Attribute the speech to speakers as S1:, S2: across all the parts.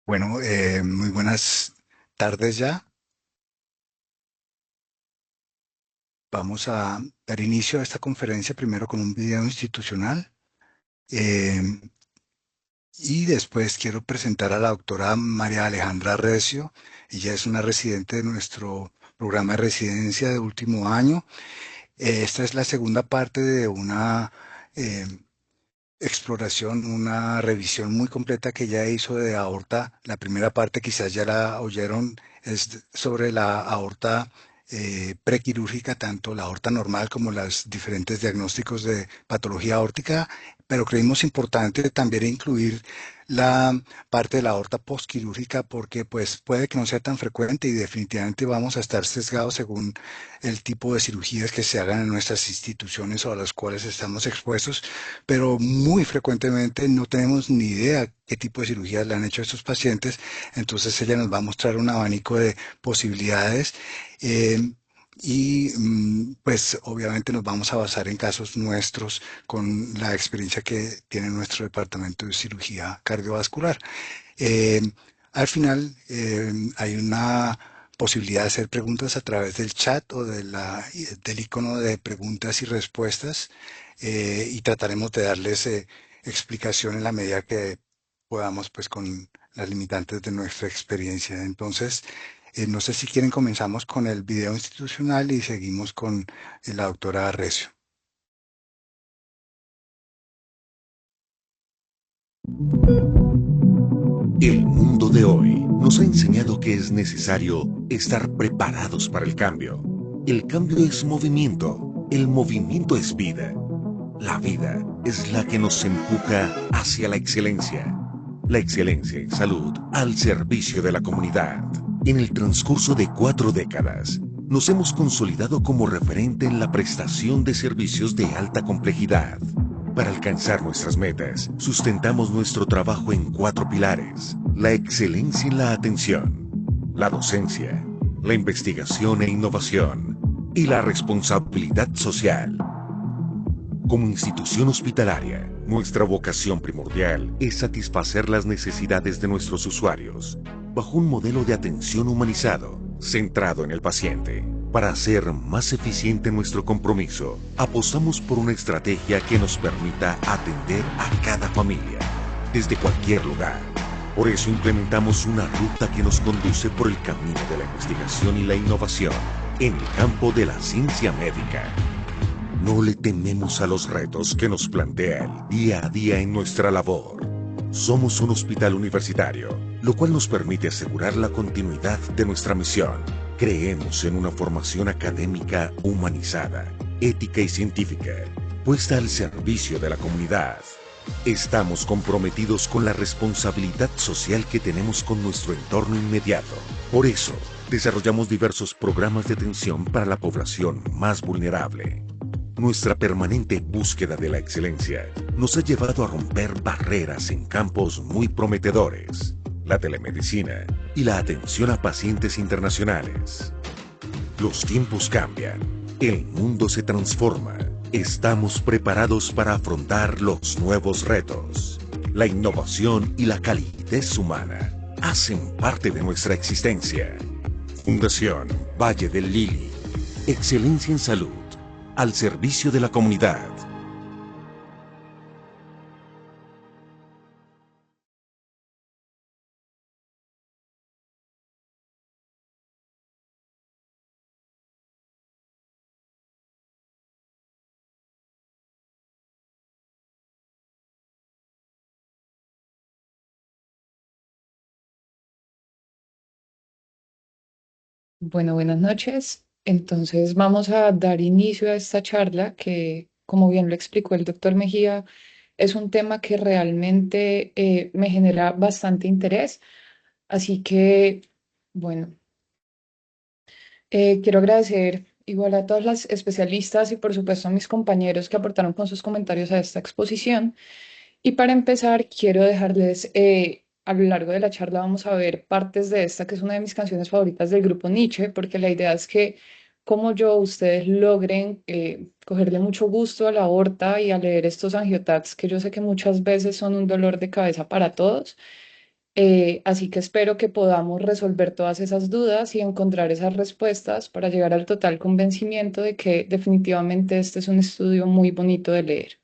S1: Bueno, muy buenas tardes ya. Vamos a dar inicio a esta conferencia primero con un video institucional eh, y después quiero presentar a la doctora María Alejandra Recio. Ella es una residente de nuestro programa de residencia de último año. Esta es la segunda parte de una eh, exploración, una revisión muy completa que ella hizo de aorta. La primera parte quizás ya la oyeron, es sobre la aorta prequirúrgica, tanto la aorta normal como los diferentes diagnósticos de patología aórtica, pero creímos importante también incluir la parte de la aorta postquirúrgica porque pues puede que no sea tan frecuente y definitivamente vamos a estar sesgados según el tipo de cirugías que se hagan en nuestras instituciones o a las cuales estamos expuestos, pero muy frecuentemente no tenemos ni idea qué tipo de cirugías le han hecho a estos pacientes. Entonces ella nos va a mostrar un abanico de posibilidades eh, pues obviamente nos vamos a basar en casos nuestros con la experiencia que tiene nuestro departamento de cirugía cardiovascular. Eh, Al final hay una posibilidad de hacer preguntas a través del chat o del icono de preguntas y respuestas, y trataremos de darles explicación en la medida que podamos, pues con las limitantes de nuestra experiencia. Entonces, no sé si quieren comenzamos con el video institucional y seguimos con la doctora Recio.
S2: El mundo de hoy nos ha enseñado que es necesario estar preparados para el cambio. El cambio es movimiento, el movimiento es vida. La vida es la que nos empuja hacia la excelencia. La excelencia en salud al servicio de la comunidad. En el transcurso de 4 décadas, nos hemos consolidado como referente en la prestación de servicios de alta complejidad. Para alcanzar nuestras metas, sustentamos nuestro trabajo en 4 pilares: la excelencia en la atención, la docencia, la investigación e innovación y la responsabilidad social. Como institución hospitalaria, nuestra vocación primordial es satisfacer las necesidades de nuestros usuarios bajo un modelo de atención humanizado, centrado en el paciente. Para hacer más eficiente nuestro compromiso, apostamos por una estrategia que nos permita atender a cada familia, desde cualquier lugar. Por eso implementamos una ruta que nos conduce por el camino de la investigación y la innovación en el campo de la ciencia médica. No le tememos a los retos que nos plantea el día a día en nuestra labor. Somos un hospital universitario, lo cual nos permite asegurar la continuidad de nuestra misión. Creemos en una formación académica humanizada, ética y científica, puesta al servicio de la comunidad. Estamos comprometidos con la responsabilidad social que tenemos con nuestro entorno inmediato. Por eso, desarrollamos diversos programas de atención para la población más vulnerable. Nuestra permanente búsqueda de la excelencia nos ha llevado a romper barreras en campos muy prometedores: la telemedicina y la atención a pacientes internacionales. Los tiempos cambian, el mundo se transforma. Estamos preparados para afrontar los nuevos retos. La innovación y la calidez humana hacen parte de nuestra existencia. Fundación Valle del Lili. Excelencia en salud al servicio de la comunidad.
S3: Bueno, buenas noches. Entonces vamos a dar inicio a esta charla que, como bien lo explicó el doctor Mejía, es un tema que realmente me genera bastante interés. Así que, bueno, quiero agradecer igual a todas las especialistas y por supuesto a mis compañeros que aportaron con sus comentarios a esta exposición. Y para empezar, quiero dejarles, a lo largo de la charla vamos a ver partes de esta, que es una de mis canciones favoritas del grupo Nietzsche, porque la idea es que, como yo, ustedes logren cogerle mucho gusto a la aorta y a leer estos angiotats, que yo sé que muchas veces son un dolor de cabeza para todos. Así que espero que podamos resolver todas esas dudas y encontrar esas respuestas para llegar al total convencimiento de que definitivamente este es un estudio muy bonito de leer.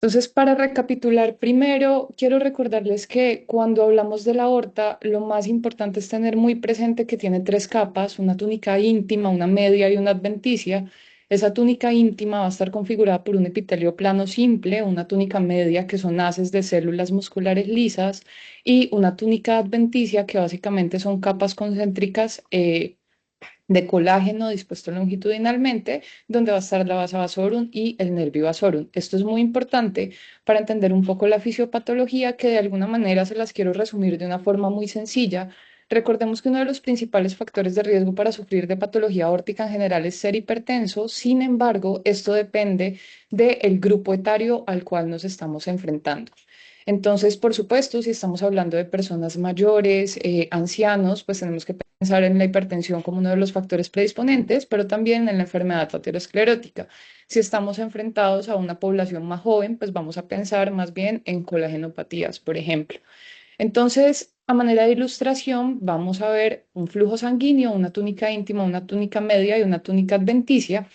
S3: Entonces, para recapitular, primero quiero recordarles que cuando hablamos de la aorta, lo más importante es tener muy presente que tiene tres capas, una túnica íntima, una media y una adventicia. Esa túnica íntima va a estar configurada por un epitelio plano simple, una túnica media que son haces de células musculares lisas y una túnica adventicia que básicamente son capas concéntricas de colágeno dispuesto longitudinalmente, donde va a estar la vasa vasorum y el nervio vasorum. Esto es muy importante para entender un poco la fisiopatología, que de alguna manera se las quiero resumir de una forma muy sencilla. Recordemos que uno de los principales factores de riesgo para sufrir de patología aórtica en general es ser hipertenso. Sin embargo, esto depende del grupo etario al cual nos estamos enfrentando. Entonces, por supuesto, si estamos hablando de personas mayores, ancianos, pues tenemos que pensar en la hipertensión como uno de los factores predisponentes, pero también en la enfermedad aterosclerótica. Si estamos enfrentados a una población más joven, pues vamos a pensar más bien en colagenopatías, por ejemplo. Entonces, a manera de ilustración, vamos a ver un flujo sanguíneo, una túnica íntima, una túnica media y una túnica adventicia.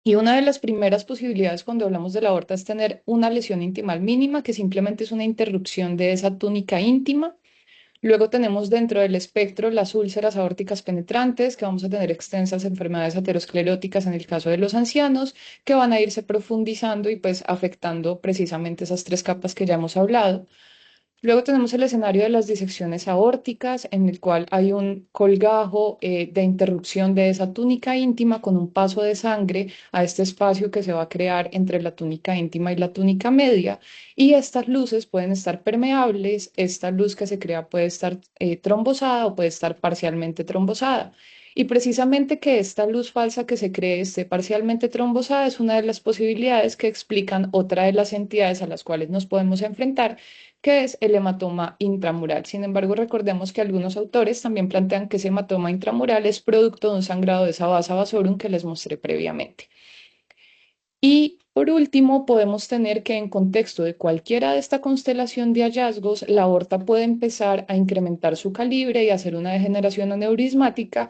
S3: Y una de las primeras posibilidades cuando hablamos de la aorta es tener una lesión intimal mínima, que simplemente es una interrupción de esa túnica íntima. Luego tenemos dentro del espectro las úlceras aórticas penetrantes, que vamos a tener extensas enfermedades ateroscleróticas en el caso de los ancianos, que van a irse profundizando y pues afectando precisamente esas tres capas que ya hemos hablado. Luego tenemos el escenario de las disecciones aórticas, en el cual hay un colgajo de interrupción de esa túnica íntima con un paso de sangre a este espacio que se va a crear entre la túnica íntima y la túnica media. Y estas luces pueden estar permeables, esta luz que se crea puede estar trombosada o puede estar parcialmente trombosada. Y precisamente que esta luz falsa que se cree esté parcialmente trombosada es una de las posibilidades que explican otra de las entidades a las cuales nos podemos enfrentar, que es el hematoma intramural. Sin embargo, recordemos que algunos autores también plantean que ese hematoma intramural es producto de un sangrado de esa vasa vasorum que les mostré previamente. Y por último, podemos tener que en contexto de cualquiera de esta constelación de hallazgos, la aorta puede empezar a incrementar su calibre y hacer una degeneración aneurismática,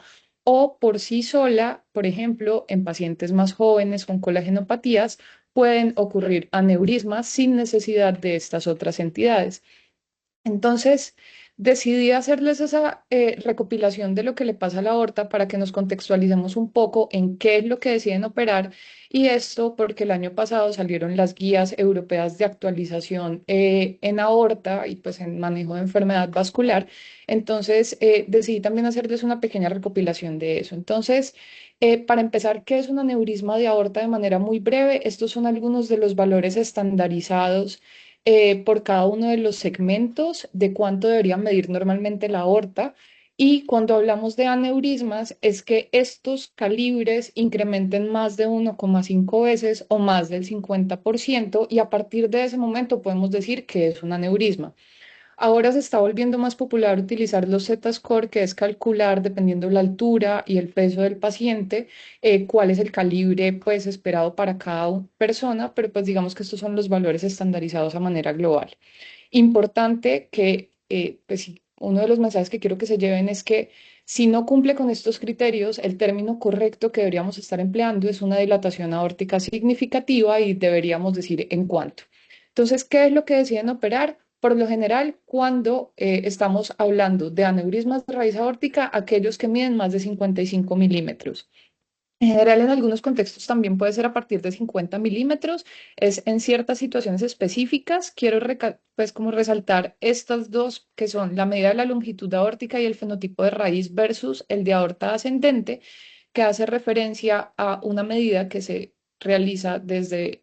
S3: o por sí sola, por ejemplo, en pacientes más jóvenes con colagenopatías, pueden ocurrir aneurismas sin necesidad de estas otras entidades. Entonces, decidí hacerles esa recopilación de lo que le pasa a la aorta para que nos contextualicemos un poco en qué es lo que deciden operar, y esto porque el año pasado salieron las guías europeas de actualización en aorta y pues en manejo de enfermedad vascular. Entonces, decidí también hacerles una pequeña recopilación de eso. Entonces, para empezar, ¿qué es un aneurisma de aorta de manera muy breve? Estos son algunos de los valores estandarizados por cada uno de los segmentos de cuánto debería medir normalmente la aorta. Y cuando hablamos de aneurismas, es que estos calibres incrementen más de 1,5 veces o más del 50%, y a partir de ese momento podemos decir que es un aneurisma. Ahora se está volviendo más popular utilizar los Z-score, que es calcular, dependiendo la altura y el peso del paciente, cuál es el calibre pues esperado para cada persona, pero pues digamos que estos son los valores estandarizados a manera global. Importante que, pues sí, uno de los mensajes que quiero que se lleven es que si no cumple con estos criterios, el término correcto que deberíamos estar empleando es una dilatación aórtica significativa, y deberíamos decir en cuánto. Entonces, ¿qué es lo que deciden operar? Por lo general, cuando estamos hablando de aneurismas de raíz aórtica, aquellos que miden más de 55 milímetros. En general, en algunos contextos también puede ser a partir de 50 milímetros. Es en ciertas situaciones específicas. Quiero pues como resaltar estas dos, que son la medida de la longitud aórtica y el fenotipo de raíz versus el de aorta ascendente, que hace referencia a una medida que se realiza desde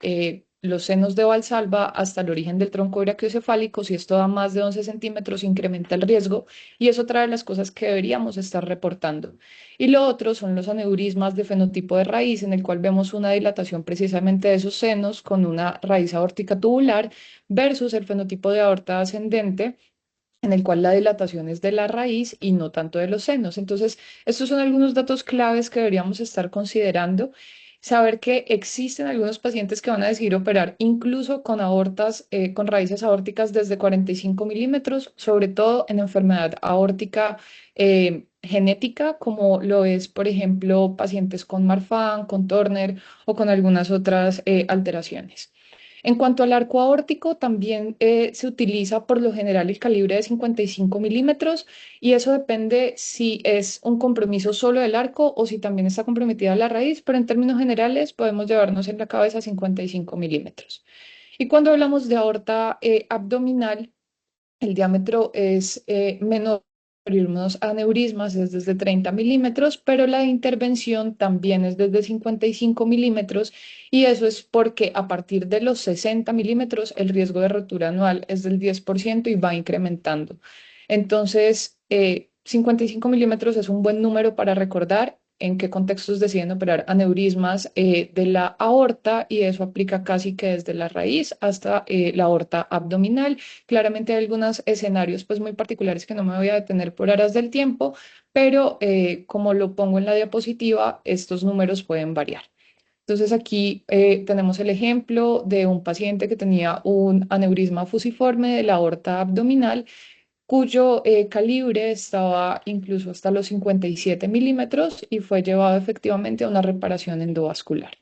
S3: los senos de Valsalva hasta el origen del tronco brachiocefálico. Si esto da más de 11 centímetros, incrementa el riesgo, y es otra de las cosas que deberíamos estar reportando. Y lo otro son los aneurismas de fenotipo de raíz, en el cual vemos una dilatación precisamente de esos senos con una raíz aórtica tubular, versus el fenotipo de aorta ascendente, en el cual la dilatación es de la raíz y no tanto de los senos. Entonces, estos son algunos datos claves que deberíamos estar considerando. saber que existen algunos pacientes que van a decidir operar incluso con aortas, con raíces aórticas desde 45 milímetros, sobre todo en enfermedad aórtica genética, como lo es, por ejemplo, pacientes con Marfan, con Turner o con algunas otras alteraciones. En cuanto al arco aórtico, también se utiliza por lo general el calibre de 55 milímetros y eso depende si es un compromiso solo del arco o si también está comprometida la raíz, pero en términos generales podemos llevarnos en la cabeza 55 milímetros. Y cuando hablamos de aorta abdominal, el diámetro es menor y unos aneurismas es desde 30 milímetros, pero la intervención también es desde 55 milímetros y eso es porque a partir de los 60 milímetros el riesgo de rotura anual es del 10% y va incrementando. Entonces, 55 milímetros es un buen número para recordar en qué contextos deciden operar aneurismas de la aorta y eso aplica casi que desde la raíz hasta la aorta abdominal. Claramente hay algunos escenarios pues muy particulares que no me voy a detener por horas del tiempo, pero como lo pongo en la diapositiva, estos números pueden variar. Entonces aquí tenemos el ejemplo de un paciente que tenía un aneurisma fusiforme de la aorta abdominal cuyo calibre estaba incluso hasta los 57 milímetros y fue llevado efectivamente a una reparación endovascular.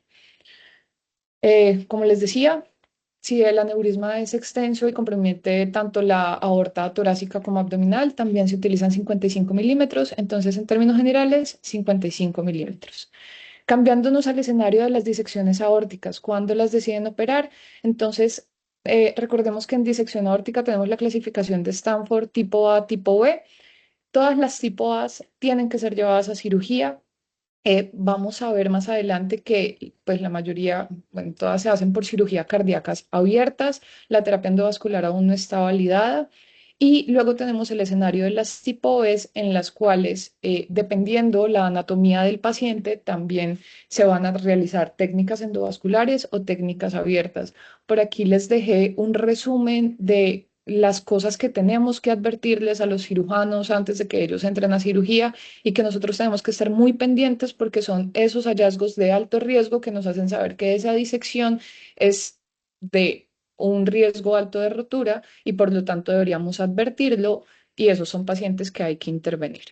S3: Como les decía, si el aneurisma es extenso y compromete tanto la aorta torácica como abdominal, también se utilizan 55 milímetros, entonces en términos generales, 55 milímetros. Cambiándonos al escenario de las disecciones aórticas, ¿cuándo las deciden operar? Entonces, recordemos que en disección aórtica tenemos la clasificación de Stanford tipo A, tipo B. Todas las tipo A tienen que ser llevadas a cirugía. Vamos a ver más adelante que pues la mayoría, bueno, todas se hacen por cirugía cardíacas abiertas, la terapia endovascular aún no está validada y luego tenemos el escenario de las tipo B en las cuales, dependiendo la anatomía del paciente, también se van a realizar técnicas endovasculares o técnicas abiertas. Por aquí les dejé un resumen de las cosas que tenemos que advertirles a los cirujanos antes de que ellos entren a cirugía y que nosotros tenemos que estar muy pendientes porque son esos hallazgos de alto riesgo que nos hacen saber que esa disección es de un riesgo alto de rotura y por lo tanto deberíamos advertirlo y esos son pacientes que hay que intervenir.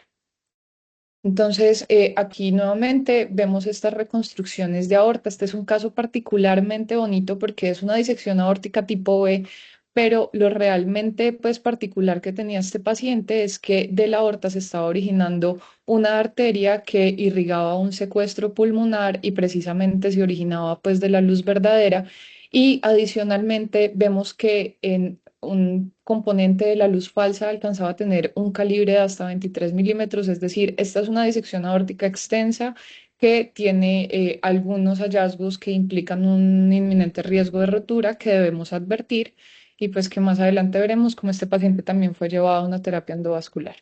S3: Entonces, aquí nuevamente vemos estas reconstrucciones de aorta. Este es un caso particularmente bonito porque es una disección aórtica tipo B, pero lo realmente pues particular que tenía este paciente es que de la aorta se estaba originando una arteria que irrigaba un secuestro pulmonar y precisamente se originaba pues de la luz verdadera. Y adicionalmente vemos que en un componente de la luz falsa alcanzaba a tener un calibre de hasta 23 milímetros, es decir, esta es una disección aórtica extensa que tiene algunos hallazgos que implican un inminente riesgo de rotura que debemos advertir y pues que más adelante veremos cómo este paciente también fue llevado a una terapia endovascular.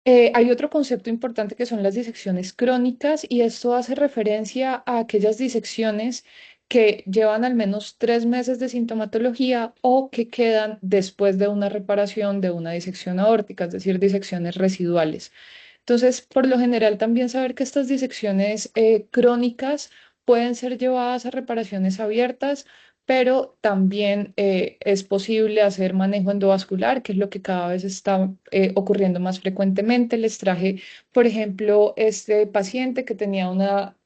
S3: Hay otro concepto importante que son las disecciones crónicas y esto hace referencia a aquellas disecciones que llevan al menos 3 meses de sintomatología o que quedan después de una reparación de una disección aórtica, es decir, disecciones residuales. Entonces, por lo general, también saber que estas disecciones crónicas pueden ser llevadas a reparaciones abiertas, pero también es posible hacer manejo endovascular, que es lo que cada vez está ocurriendo más frecuentemente. Les traje, por ejemplo, este paciente que tenía una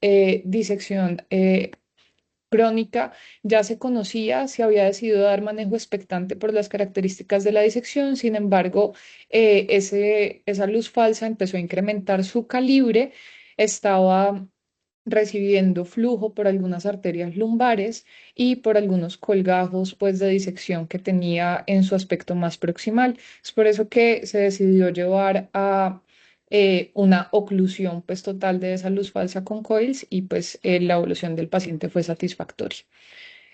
S3: disección crónica, ya se conocía, se había decidido dar manejo expectante por las características de la disección, sin embargo, esa luz falsa empezó a incrementar su calibre, estaba recibiendo flujo por algunas arterias lumbares y por algunos colgajos pues de disección que tenía en su aspecto más proximal. Es por eso que se decidió llevar a una oclusión pues total de esa luz falsa con coils y pues la evolución del paciente fue satisfactoria.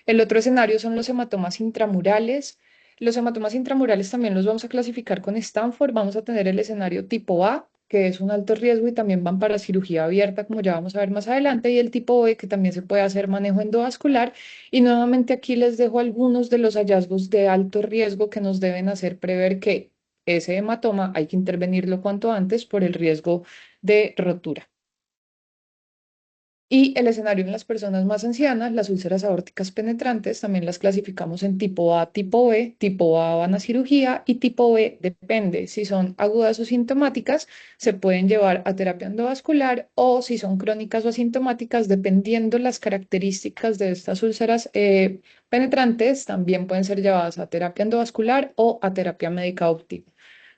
S3: El otro escenario son los hematomas intramurales. Los hematomas intramurales también los vamos a clasificar con Stanford. Vamos a tener el escenario tipo A, que es un alto riesgo y también van para cirugía abierta, como ya vamos a ver más adelante, y el tipo B, que también se puede hacer manejo endovascular. Y nuevamente aquí les dejo algunos de los hallazgos de alto riesgo que nos deben hacer prever que ese hematoma hay que intervenirlo cuanto antes por el riesgo de rotura. Y el escenario en las personas más ancianas, las úlceras aórticas penetrantes, también las clasificamos en tipo A, tipo B. Tipo A van a cirugía y tipo B depende. Si son agudas o sintomáticas, se pueden llevar a terapia endovascular, o si son crónicas o asintomáticas, dependiendo las características de estas úlceras penetrantes, también pueden ser llevadas a terapia endovascular o a terapia médica óptima.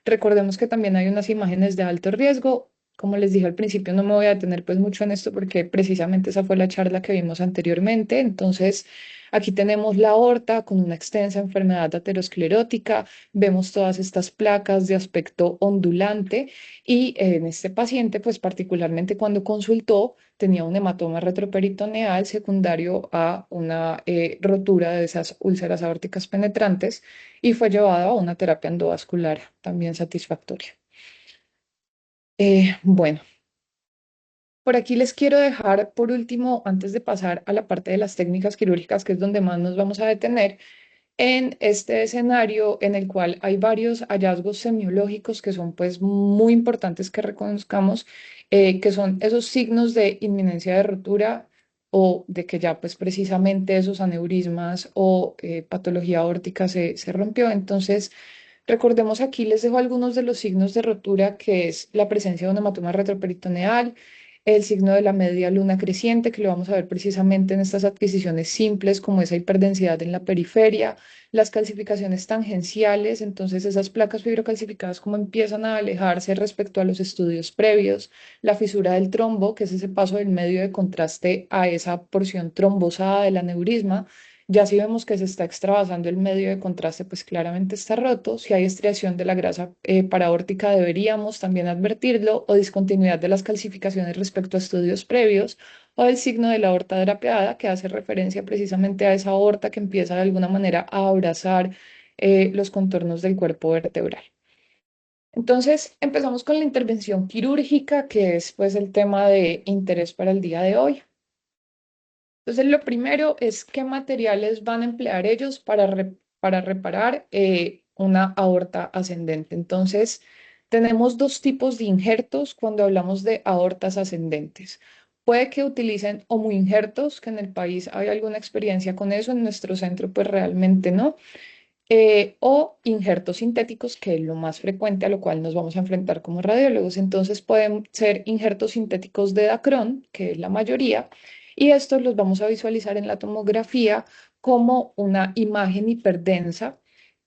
S3: Recordemos que también hay unas imágenes de alto riesgo. Como les dije al principio, no me voy a detener pues mucho en esto porque precisamente esa fue la charla que vimos anteriormente. Entonces, aquí tenemos la aorta con una extensa enfermedad aterosclerótica, vemos todas estas placas de aspecto ondulante y en este paciente, pues particularmente cuando consultó, tenía un hematoma retroperitoneal secundario a una rotura de esas úlceras aórticas penetrantes y fue llevado a una terapia endovascular también satisfactoria. Bueno, por aquí les quiero dejar por último, antes de pasar a la parte de las técnicas quirúrgicas, que es donde más nos vamos a detener, en este escenario en el cual hay varios hallazgos semiológicos que son pues muy importantes que reconozcamos, que son esos signos de inminencia de rotura o de que ya pues precisamente esos aneurismas o patología aórtica se rompió. Entonces, recordemos aquí, les dejo algunos de los signos de rotura, que es la presencia de un hematoma retroperitoneal, el signo de la media luna creciente, que lo vamos a ver precisamente en estas adquisiciones simples, como esa hiperdensidad en la periferia, las calcificaciones tangenciales, entonces esas placas fibrocalcificadas como empiezan a alejarse respecto a los estudios previos, la fisura del trombo, que es ese paso del medio de contraste a esa porción trombosada del aneurisma. Ya si vemos que se está extravasando el medio de contraste, pues claramente está roto. Si hay estriación de la grasa paraórtica, deberíamos también advertirlo, o discontinuidad de las calcificaciones respecto a estudios previos, o el signo de la aorta drapeada, que hace referencia precisamente a esa aorta que empieza de alguna manera a abrazar los contornos del cuerpo vertebral. Entonces, empezamos con la intervención quirúrgica, que es pues el tema de interés para el día de hoy. Entonces, lo primero es qué materiales van a emplear ellos para reparar una aorta ascendente. Entonces, tenemos dos tipos de injertos cuando hablamos de aortas ascendentes. Puede que utilicen homoinjertos, que en el país hay alguna experiencia con eso, en nuestro centro pues realmente no, o injertos sintéticos, que es lo más frecuente a lo cual nos vamos a enfrentar como radiólogos. Entonces pueden ser injertos sintéticos de Dacron, que es la mayoría, y estos los vamos a visualizar en la tomografía como una imagen hiperdensa,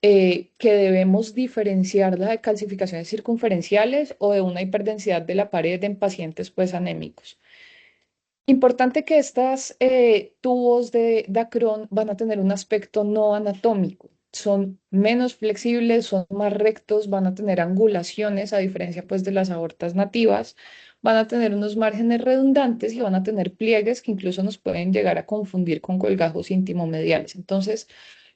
S3: que debemos diferenciarla de calcificaciones circunferenciales o de una hiperdensidad de la pared en pacientes pues anémicos. Importante que estas tubos de Dacron van a tener un aspecto no anatómico. Son menos flexibles, son más rectos, van a tener angulaciones, a diferencia pues de las aortas nativas, van a tener unos márgenes redundantes y van a tener pliegues que incluso nos pueden llegar a confundir con colgajos intimomediales. Entonces,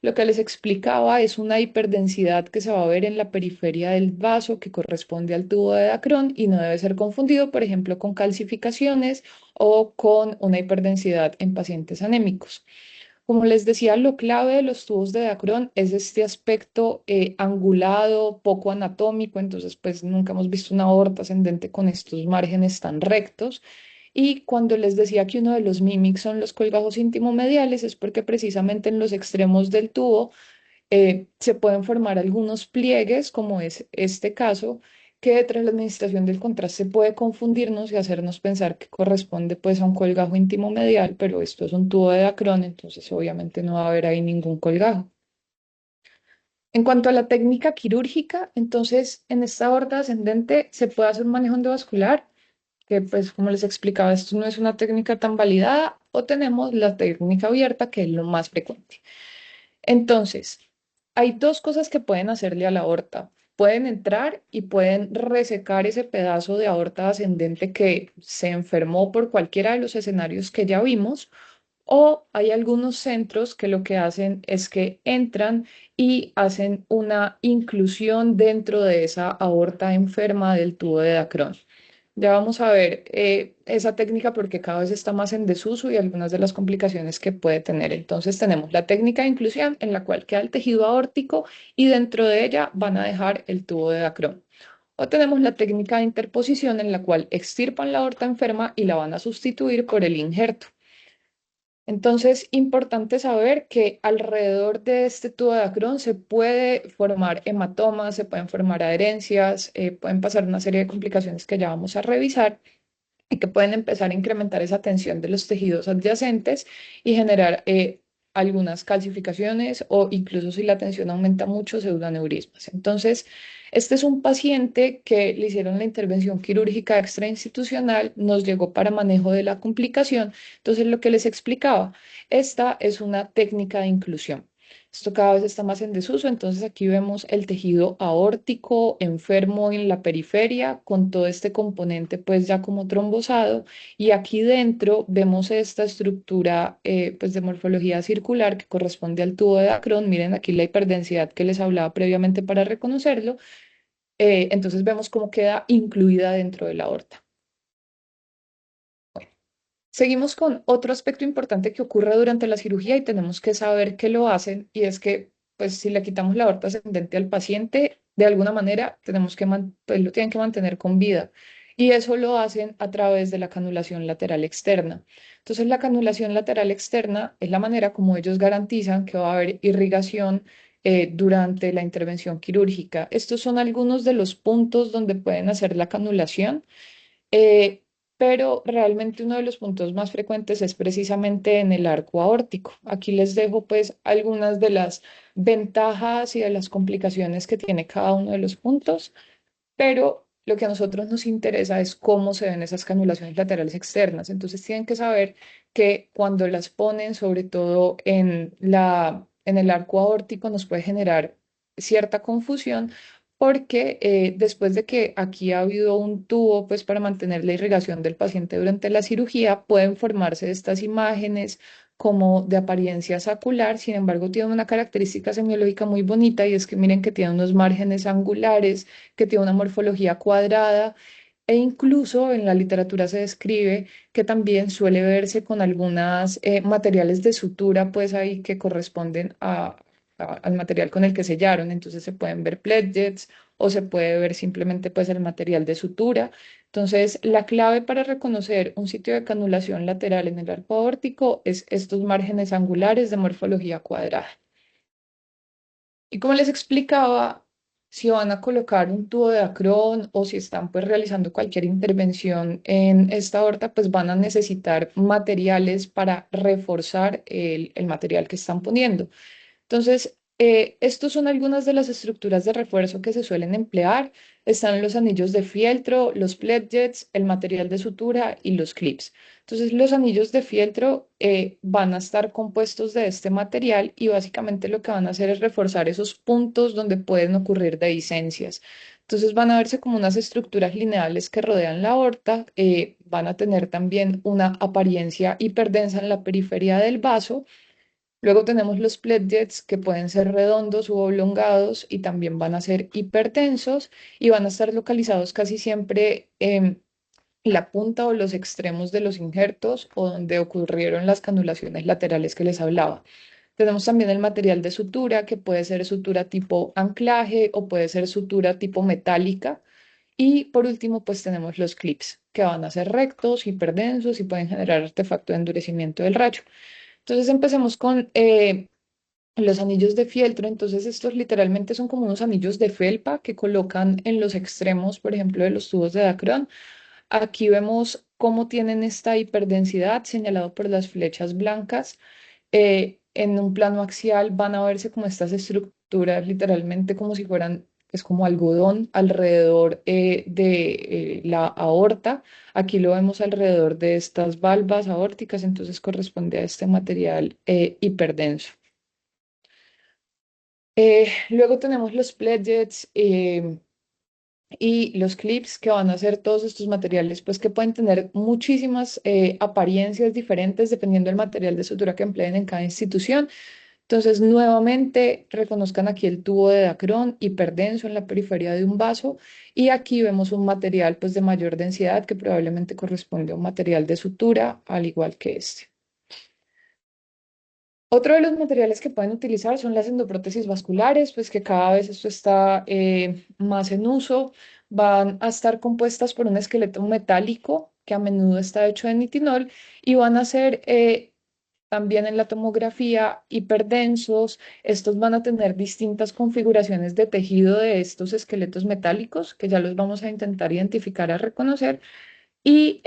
S3: lo que les explicaba es una hiperdensidad que se va a ver en la periferia del vaso, que corresponde al tubo de Dacron y no debe ser confundido, por ejemplo, con calcificaciones o con una hiperdensidad en pacientes anémicos. Como les decía, lo clave de los tubos de Dacron es este aspecto angulado, poco anatómico, entonces pues nunca hemos visto una aorta ascendente con estos márgenes tan rectos. Y cuando les decía que uno de los mímics son los colgajos intimomediales, es porque precisamente en los extremos del tubo se pueden formar algunos pliegues, como es este caso, que tras la administración del contraste puede confundirnos y hacernos pensar que corresponde pues a un colgajo íntimo medial, pero esto es un tubo de Dacron, entonces obviamente no va a haber ahí ningún colgajo. En cuanto a la técnica quirúrgica, entonces en esta aorta ascendente se puede hacer un manejo endovascular, que pues como les explicaba, esto no es una técnica tan validada, o tenemos la técnica abierta, que es lo más frecuente. Entonces, hay dos cosas que pueden hacerle a la aorta. Pueden entrar y pueden resecar ese pedazo de aorta ascendente que se enfermó por cualquiera de los escenarios que ya vimos, o hay algunos centros que lo que hacen es que entran y hacen una inclusión dentro de esa aorta enferma del tubo de Dacron. Ya vamos a ver esa técnica porque cada vez está más en desuso y algunas de las complicaciones que puede tener. Entonces tenemos la técnica de inclusión en la cual queda el tejido aórtico y dentro de ella van a dejar el tubo de Dacron. O tenemos la técnica de interposición en la cual extirpan la aorta enferma y la van a sustituir por el injerto. Entonces, importante saber que alrededor de este tubo de Acron se puede formar hematomas, se pueden formar adherencias, pueden pasar una serie de complicaciones que ya vamos a revisar y que pueden empezar a incrementar esa tensión de los tejidos adyacentes y generar algunas calcificaciones o incluso si la tensión aumenta mucho, pseudoneurismas. Entonces, este es un paciente que le hicieron la intervención quirúrgica extrainstitucional, nos llegó para manejo de la complicación. Entonces, lo que les explicaba, esta es una técnica de inclusión. Esto cada vez está más en desuso, entonces aquí vemos el tejido aórtico enfermo en la periferia con todo este componente pues ya como trombosado y aquí dentro vemos esta estructura pues de morfología circular que corresponde al tubo de Dacron. Miren aquí la hiperdensidad que les hablaba previamente para reconocerlo. Entonces vemos cómo queda incluida dentro de la aorta. Seguimos con otro aspecto importante que ocurre durante la cirugía y tenemos que saber que lo hacen y es que, pues, si le quitamos la aorta ascendente al paciente, de alguna manera tenemos que pues, lo tienen que mantener con vida y eso lo hacen a través de la canulación lateral externa. Entonces, la canulación lateral externa es la manera como ellos garantizan que va a haber irrigación durante la intervención quirúrgica. Estos son algunos de los puntos donde pueden hacer la canulación. Eh, pero realmente uno de los puntos más frecuentes es precisamente en el arco aórtico. Aquí les dejo pues algunas de las ventajas y de las complicaciones que tiene cada uno de los puntos, pero lo que a nosotros nos interesa es cómo se ven esas canulaciones laterales externas. Entonces tienen que saber que cuando las ponen, sobre todo en el arco aórtico, nos puede generar cierta confusión porque después de que aquí ha habido un tubo pues para mantener la irrigación del paciente durante la cirugía, pueden formarse estas imágenes como de apariencia sacular. Sin embargo, tiene una característica semiológica muy bonita y es que miren que tiene unos márgenes angulares, que tiene una morfología cuadrada e incluso en la literatura se describe que también suele verse con algunos materiales de sutura, pues ahí que corresponden al material con el que sellaron. Entonces se pueden ver pledgets o se puede ver simplemente pues el material de sutura. Entonces, la clave para reconocer un sitio de canulación lateral en el arco aórtico es estos márgenes angulares de morfología cuadrada. Y como les explicaba, si van a colocar un tubo de Acron o si están pues realizando cualquier intervención en esta aorta, pues van a necesitar materiales para reforzar el material que están poniendo. Entonces, estos son algunas de las estructuras de refuerzo que se suelen emplear. Están los anillos de fieltro, los pledgets, el material de sutura y los clips. Entonces, los anillos de fieltro van a estar compuestos de este material y básicamente lo que van a hacer es reforzar esos puntos donde pueden ocurrir dehiscencias. Entonces, van a verse como unas estructuras lineales que rodean la aorta, van a tener también una apariencia hiperdensa en la periferia del vaso. Luego tenemos los pledgets que pueden ser redondos u oblongados y también van a ser hipertensos y van a estar localizados casi siempre en la punta o los extremos de los injertos o donde ocurrieron las canulaciones laterales que les hablaba. Tenemos también el material de sutura que puede ser sutura tipo anclaje o puede ser sutura tipo metálica. Y por último, pues tenemos los clips que van a ser rectos, hiperdensos y pueden generar artefacto de endurecimiento del rayo. Entonces empecemos con los anillos de fieltro. Entonces estos literalmente son como unos anillos de felpa que colocan en los extremos, por ejemplo, de los tubos de Dacron. Aquí vemos cómo tienen esta hiperdensidad señalado por las flechas blancas. En un plano axial van a verse como estas estructuras, literalmente como si fueran, es como algodón alrededor de la aorta. Aquí lo vemos alrededor de estas valvas aórticas, entonces corresponde a este material hiperdenso. Luego tenemos los pledgets y los clips que van a ser todos estos materiales, pues que pueden tener muchísimas apariencias diferentes dependiendo del material de sutura que empleen en cada institución. Entonces, nuevamente, reconozcan aquí el tubo de Dacron hiperdenso en la periferia de un vaso y aquí vemos un material pues de mayor densidad que probablemente corresponde a un material de sutura, al igual que este. Otro de los materiales que pueden utilizar son las endoprótesis vasculares, pues que cada vez esto está más en uso. van a estar compuestas por un esqueleto metálico que a menudo está hecho de nitinol y van a ser también en la tomografía hiperdensos. Estos van a tener distintas configuraciones de tejido de estos esqueletos metálicos que ya los vamos a intentar identificar, a reconocer y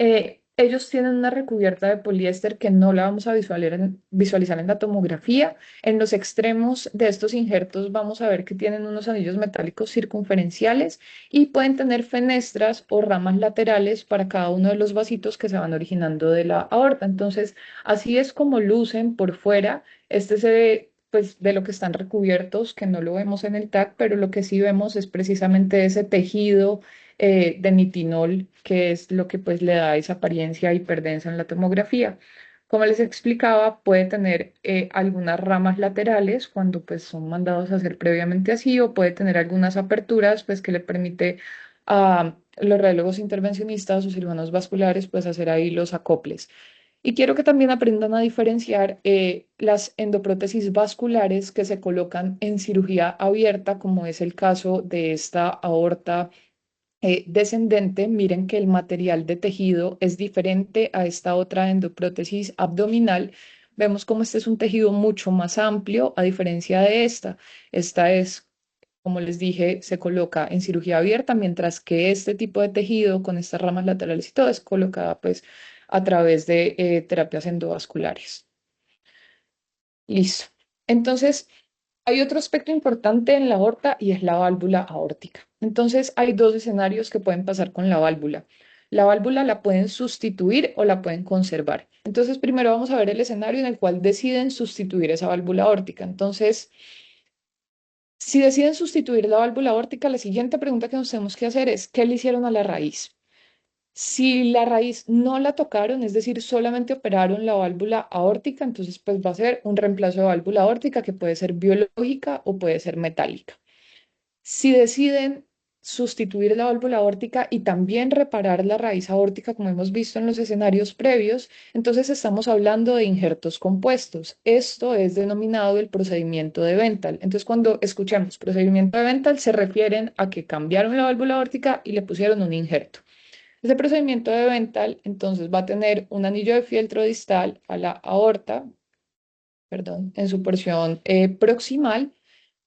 S3: ellos tienen una recubierta de poliéster que no la vamos a visualizar en la tomografía. En los extremos de estos injertos vamos a ver que tienen unos anillos metálicos circunferenciales y pueden tener fenestras o ramas laterales para cada uno de los vasitos que se van originando de la aorta. Entonces, así es como lucen por fuera. Este se ve, pues, de lo que están recubiertos, que no lo vemos en el TAC, pero lo que sí vemos es precisamente ese tejido de nitinol, que es lo que pues le da esa apariencia hiperdensa en la tomografía. Como les explicaba, puede tener algunas ramas laterales cuando pues son mandados a hacer previamente así, o puede tener algunas aperturas pues que le permite a los radiólogos intervencionistas o cirujanos vasculares pues hacer ahí los acoples. Y quiero que también aprendan a diferenciar las endoprótesis vasculares que se colocan en cirugía abierta, como es el caso de esta aorta descendente. Miren que el material de tejido es diferente a esta otra endoprótesis abdominal. Vemos como este es un tejido mucho más amplio a diferencia de esta. Esta es, como les dije, se coloca en cirugía abierta, mientras que este tipo de tejido con estas ramas laterales y todo es colocada pues a través de terapias endovasculares. Listo. Entonces, hay otro aspecto importante en la aorta y es la válvula aórtica. Entonces, hay dos escenarios que pueden pasar con la válvula. La válvula la pueden sustituir o la pueden conservar. Entonces, primero vamos a ver el escenario en el cual deciden sustituir esa válvula aórtica. Entonces, si deciden sustituir la válvula aórtica, la siguiente pregunta que nos tenemos que hacer es, ¿qué le hicieron a la raíz? Si la raíz no la tocaron, es decir, solamente operaron la válvula aórtica, entonces pues va a ser un reemplazo de válvula aórtica que puede ser biológica o puede ser metálica. Si deciden sustituir la válvula aórtica y también reparar la raíz aórtica, como hemos visto en los escenarios previos, entonces estamos hablando de injertos compuestos. Esto es denominado el procedimiento de Bentall. Entonces, cuando escuchamos procedimiento de Bentall, se refieren a que cambiaron la válvula aórtica y le pusieron un injerto. Este procedimiento de Bentall, entonces, va a tener un anillo de fieltro distal a la aorta, perdón, en su porción proximal.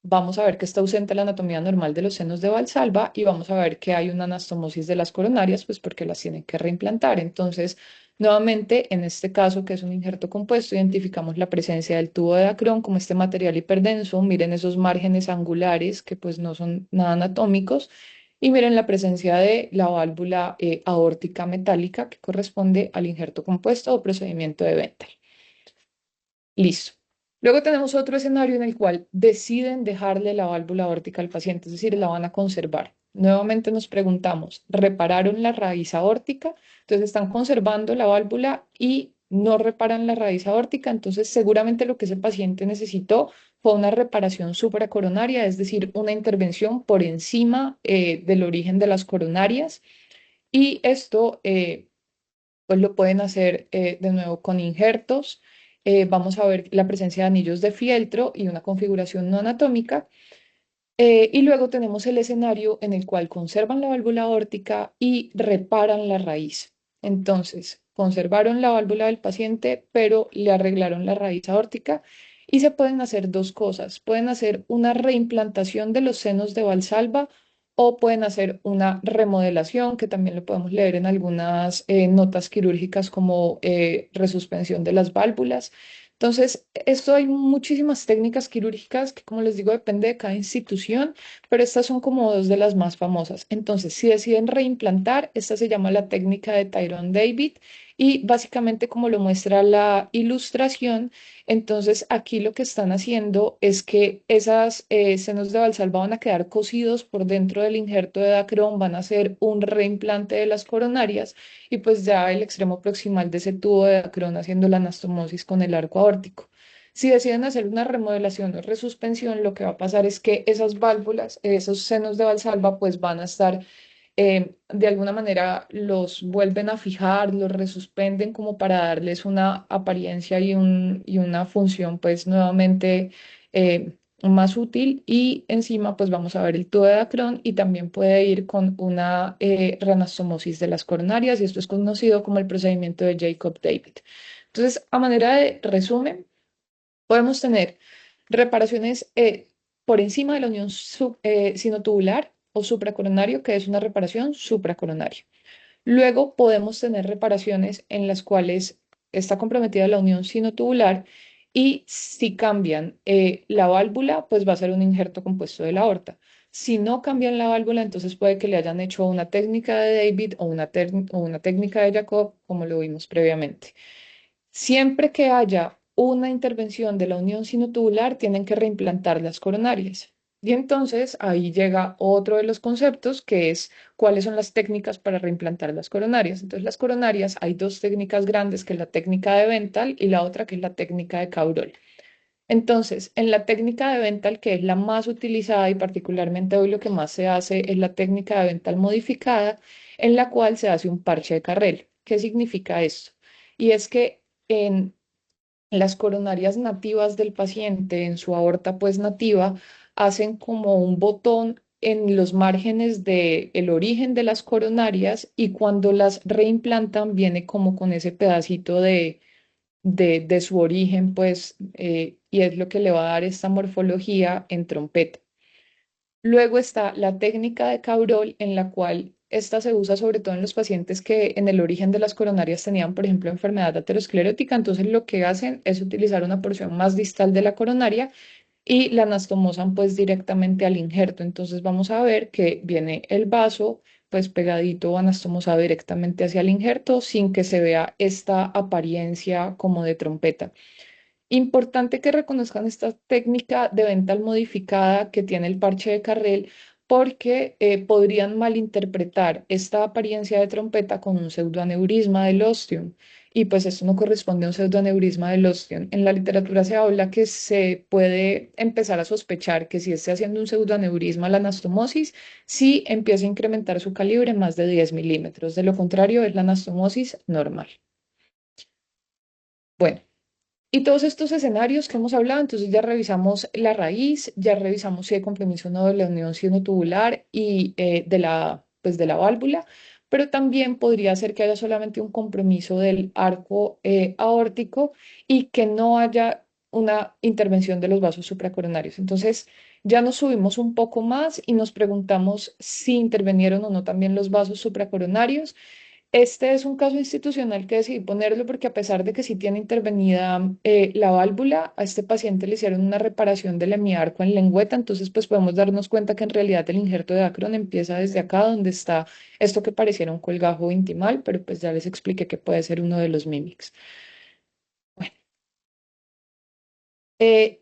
S3: Vamos a ver que está ausente la anatomía normal de los senos de Valsalva y vamos a ver que hay una anastomosis de las coronarias, pues porque las tienen que reimplantar. Entonces, nuevamente, en este caso, que es un injerto compuesto, identificamos la presencia del tubo de Dacron como este material hiperdenso. Miren esos márgenes angulares que pues no son nada anatómicos. Y miren la presencia de la válvula aórtica metálica que corresponde al injerto compuesto o procedimiento de Bentall. Listo. Luego tenemos otro escenario en el cual deciden dejarle la válvula aórtica al paciente, es decir, la van a conservar. Nuevamente nos preguntamos, ¿repararon la raíz aórtica? Entonces están conservando la válvula y no reparan la raíz aórtica, entonces seguramente lo que ese paciente necesitó fue una reparación supracoronaria, es decir, una intervención por encima del origen de las coronarias. Y esto pues lo pueden hacer de nuevo con injertos. Vamos a ver la presencia de anillos de fieltro y una configuración no anatómica. Y luego tenemos el escenario en el cual conservan la válvula aórtica y reparan la raíz. Entonces, conservaron la válvula del paciente, pero le arreglaron la raíz aórtica. Y se pueden hacer dos cosas. Pueden hacer una reimplantación de los senos de Valsalva o pueden hacer una remodelación, que también lo podemos leer en algunas notas quirúrgicas como resuspensión de las válvulas. Entonces, esto hay muchísimas técnicas quirúrgicas que, como les digo, depende de cada institución, pero estas son como dos de las más famosas. Entonces, si deciden reimplantar, esta se llama la técnica de Tyrone David y básicamente como lo muestra la ilustración, entonces aquí lo que están haciendo es que esas senos de Valsalva van a quedar cosidos por dentro del injerto de Dacron, van a hacer un reimplante de las coronarias y pues ya el extremo proximal de ese tubo de Dacron haciendo la anastomosis con el arco aórtico. Si deciden hacer una remodelación o resuspensión, lo que va a pasar es que esas válvulas, esos senos de Valsalva, pues van a estar, de alguna manera, los vuelven a fijar, los resuspenden como para darles una apariencia y una función, pues nuevamente más útil y encima pues vamos a ver el tubo de Dacron y también puede ir con una reanastomosis de las coronarias y esto es conocido como el procedimiento de Jacob-David. Entonces, a manera de resumen, podemos tener reparaciones por encima de la unión sinotubular o supracoronario, que es una reparación supracoronaria. Luego podemos tener reparaciones en las cuales está comprometida la unión sinotubular y si cambian la válvula, pues va a ser un injerto compuesto de la aorta. Si no cambian la válvula, entonces puede que le hayan hecho una técnica de David o una técnica de Jacob, como lo vimos previamente. Siempre que haya una intervención de la unión sinotubular, tienen que reimplantar las coronarias. Y entonces ahí llega otro de los conceptos, que es cuáles son las técnicas para reimplantar las coronarias. Entonces, las coronarias, hay dos técnicas grandes, que es la técnica de Bental y la otra que es la técnica de Cabrol. Entonces, en la técnica de Bental, que es la más utilizada y particularmente hoy lo que más se hace es la técnica de Bental modificada, en la cual se hace un parche de Carrel. ¿Qué significa esto? Y es que en las coronarias nativas del paciente, en su aorta pues nativa, hacen como un botón en los márgenes del origen de las coronarias y cuando las reimplantan viene como con ese pedacito de su origen, pues, y es lo que le va a dar esta morfología en trompeta. Luego está la técnica de Cabrol, en la cual esta se usa sobre todo en los pacientes que en el origen de las coronarias tenían, por ejemplo, enfermedad aterosclerótica. Entonces, lo que hacen es utilizar una porción más distal de la coronaria y la anastomosan pues directamente al injerto. Entonces, vamos a ver que viene el vaso pues pegadito o anastomosado directamente hacia el injerto sin que se vea esta apariencia como de trompeta. Importante que reconozcan esta técnica de ventral modificada que tiene el parche de Carrel porque podrían malinterpretar esta apariencia de trompeta con un pseudoaneurisma del ostium y pues esto no corresponde a un pseudoaneurisma del ostium. En la literatura se habla que se puede empezar a sospechar que si esté haciendo un pseudoaneurisma la anastomosis, si empieza a incrementar su calibre más de 10 milímetros. De lo contrario, es la anastomosis normal. Bueno. Y todos estos escenarios que hemos hablado, entonces ya revisamos la raíz, ya revisamos si hay compromiso o no de la unión sinotubular y pues de la válvula, pero también podría ser que haya solamente un compromiso del arco aórtico y que no haya una intervención de los vasos supracoronarios. Entonces ya nos subimos un poco más y nos preguntamos si intervinieron o no también los vasos supracoronarios. Este es un caso institucional que decidí ponerlo porque a pesar de que sí tiene intervenida la válvula, a este paciente le hicieron una reparación del hemiarco en lengüeta, entonces pues podemos darnos cuenta que en realidad el injerto de Acron empieza desde acá donde está esto que pareciera un colgajo intimal, pero pues ya les expliqué que puede ser uno de los mimics. Bueno, eh,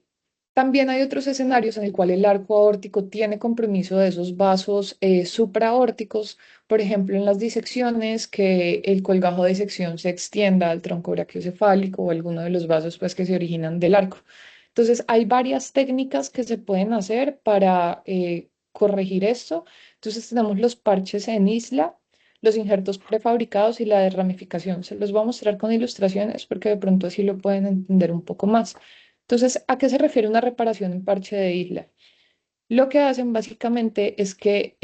S3: también hay otros escenarios en el cual el arco aórtico tiene compromiso de esos vasos supraaórticos, por ejemplo, en las disecciones, que el colgajo de disección se extienda al tronco brachiocefálico o alguno de los vasos pues, que se originan del arco. Entonces, hay varias técnicas que se pueden hacer para corregir esto. Entonces, tenemos los parches en isla, los injertos prefabricados y la de ramificación. Se los voy a mostrar con ilustraciones porque de pronto así lo pueden entender un poco más. Entonces, ¿a qué se refiere una reparación en parche de isla? Lo que hacen básicamente es que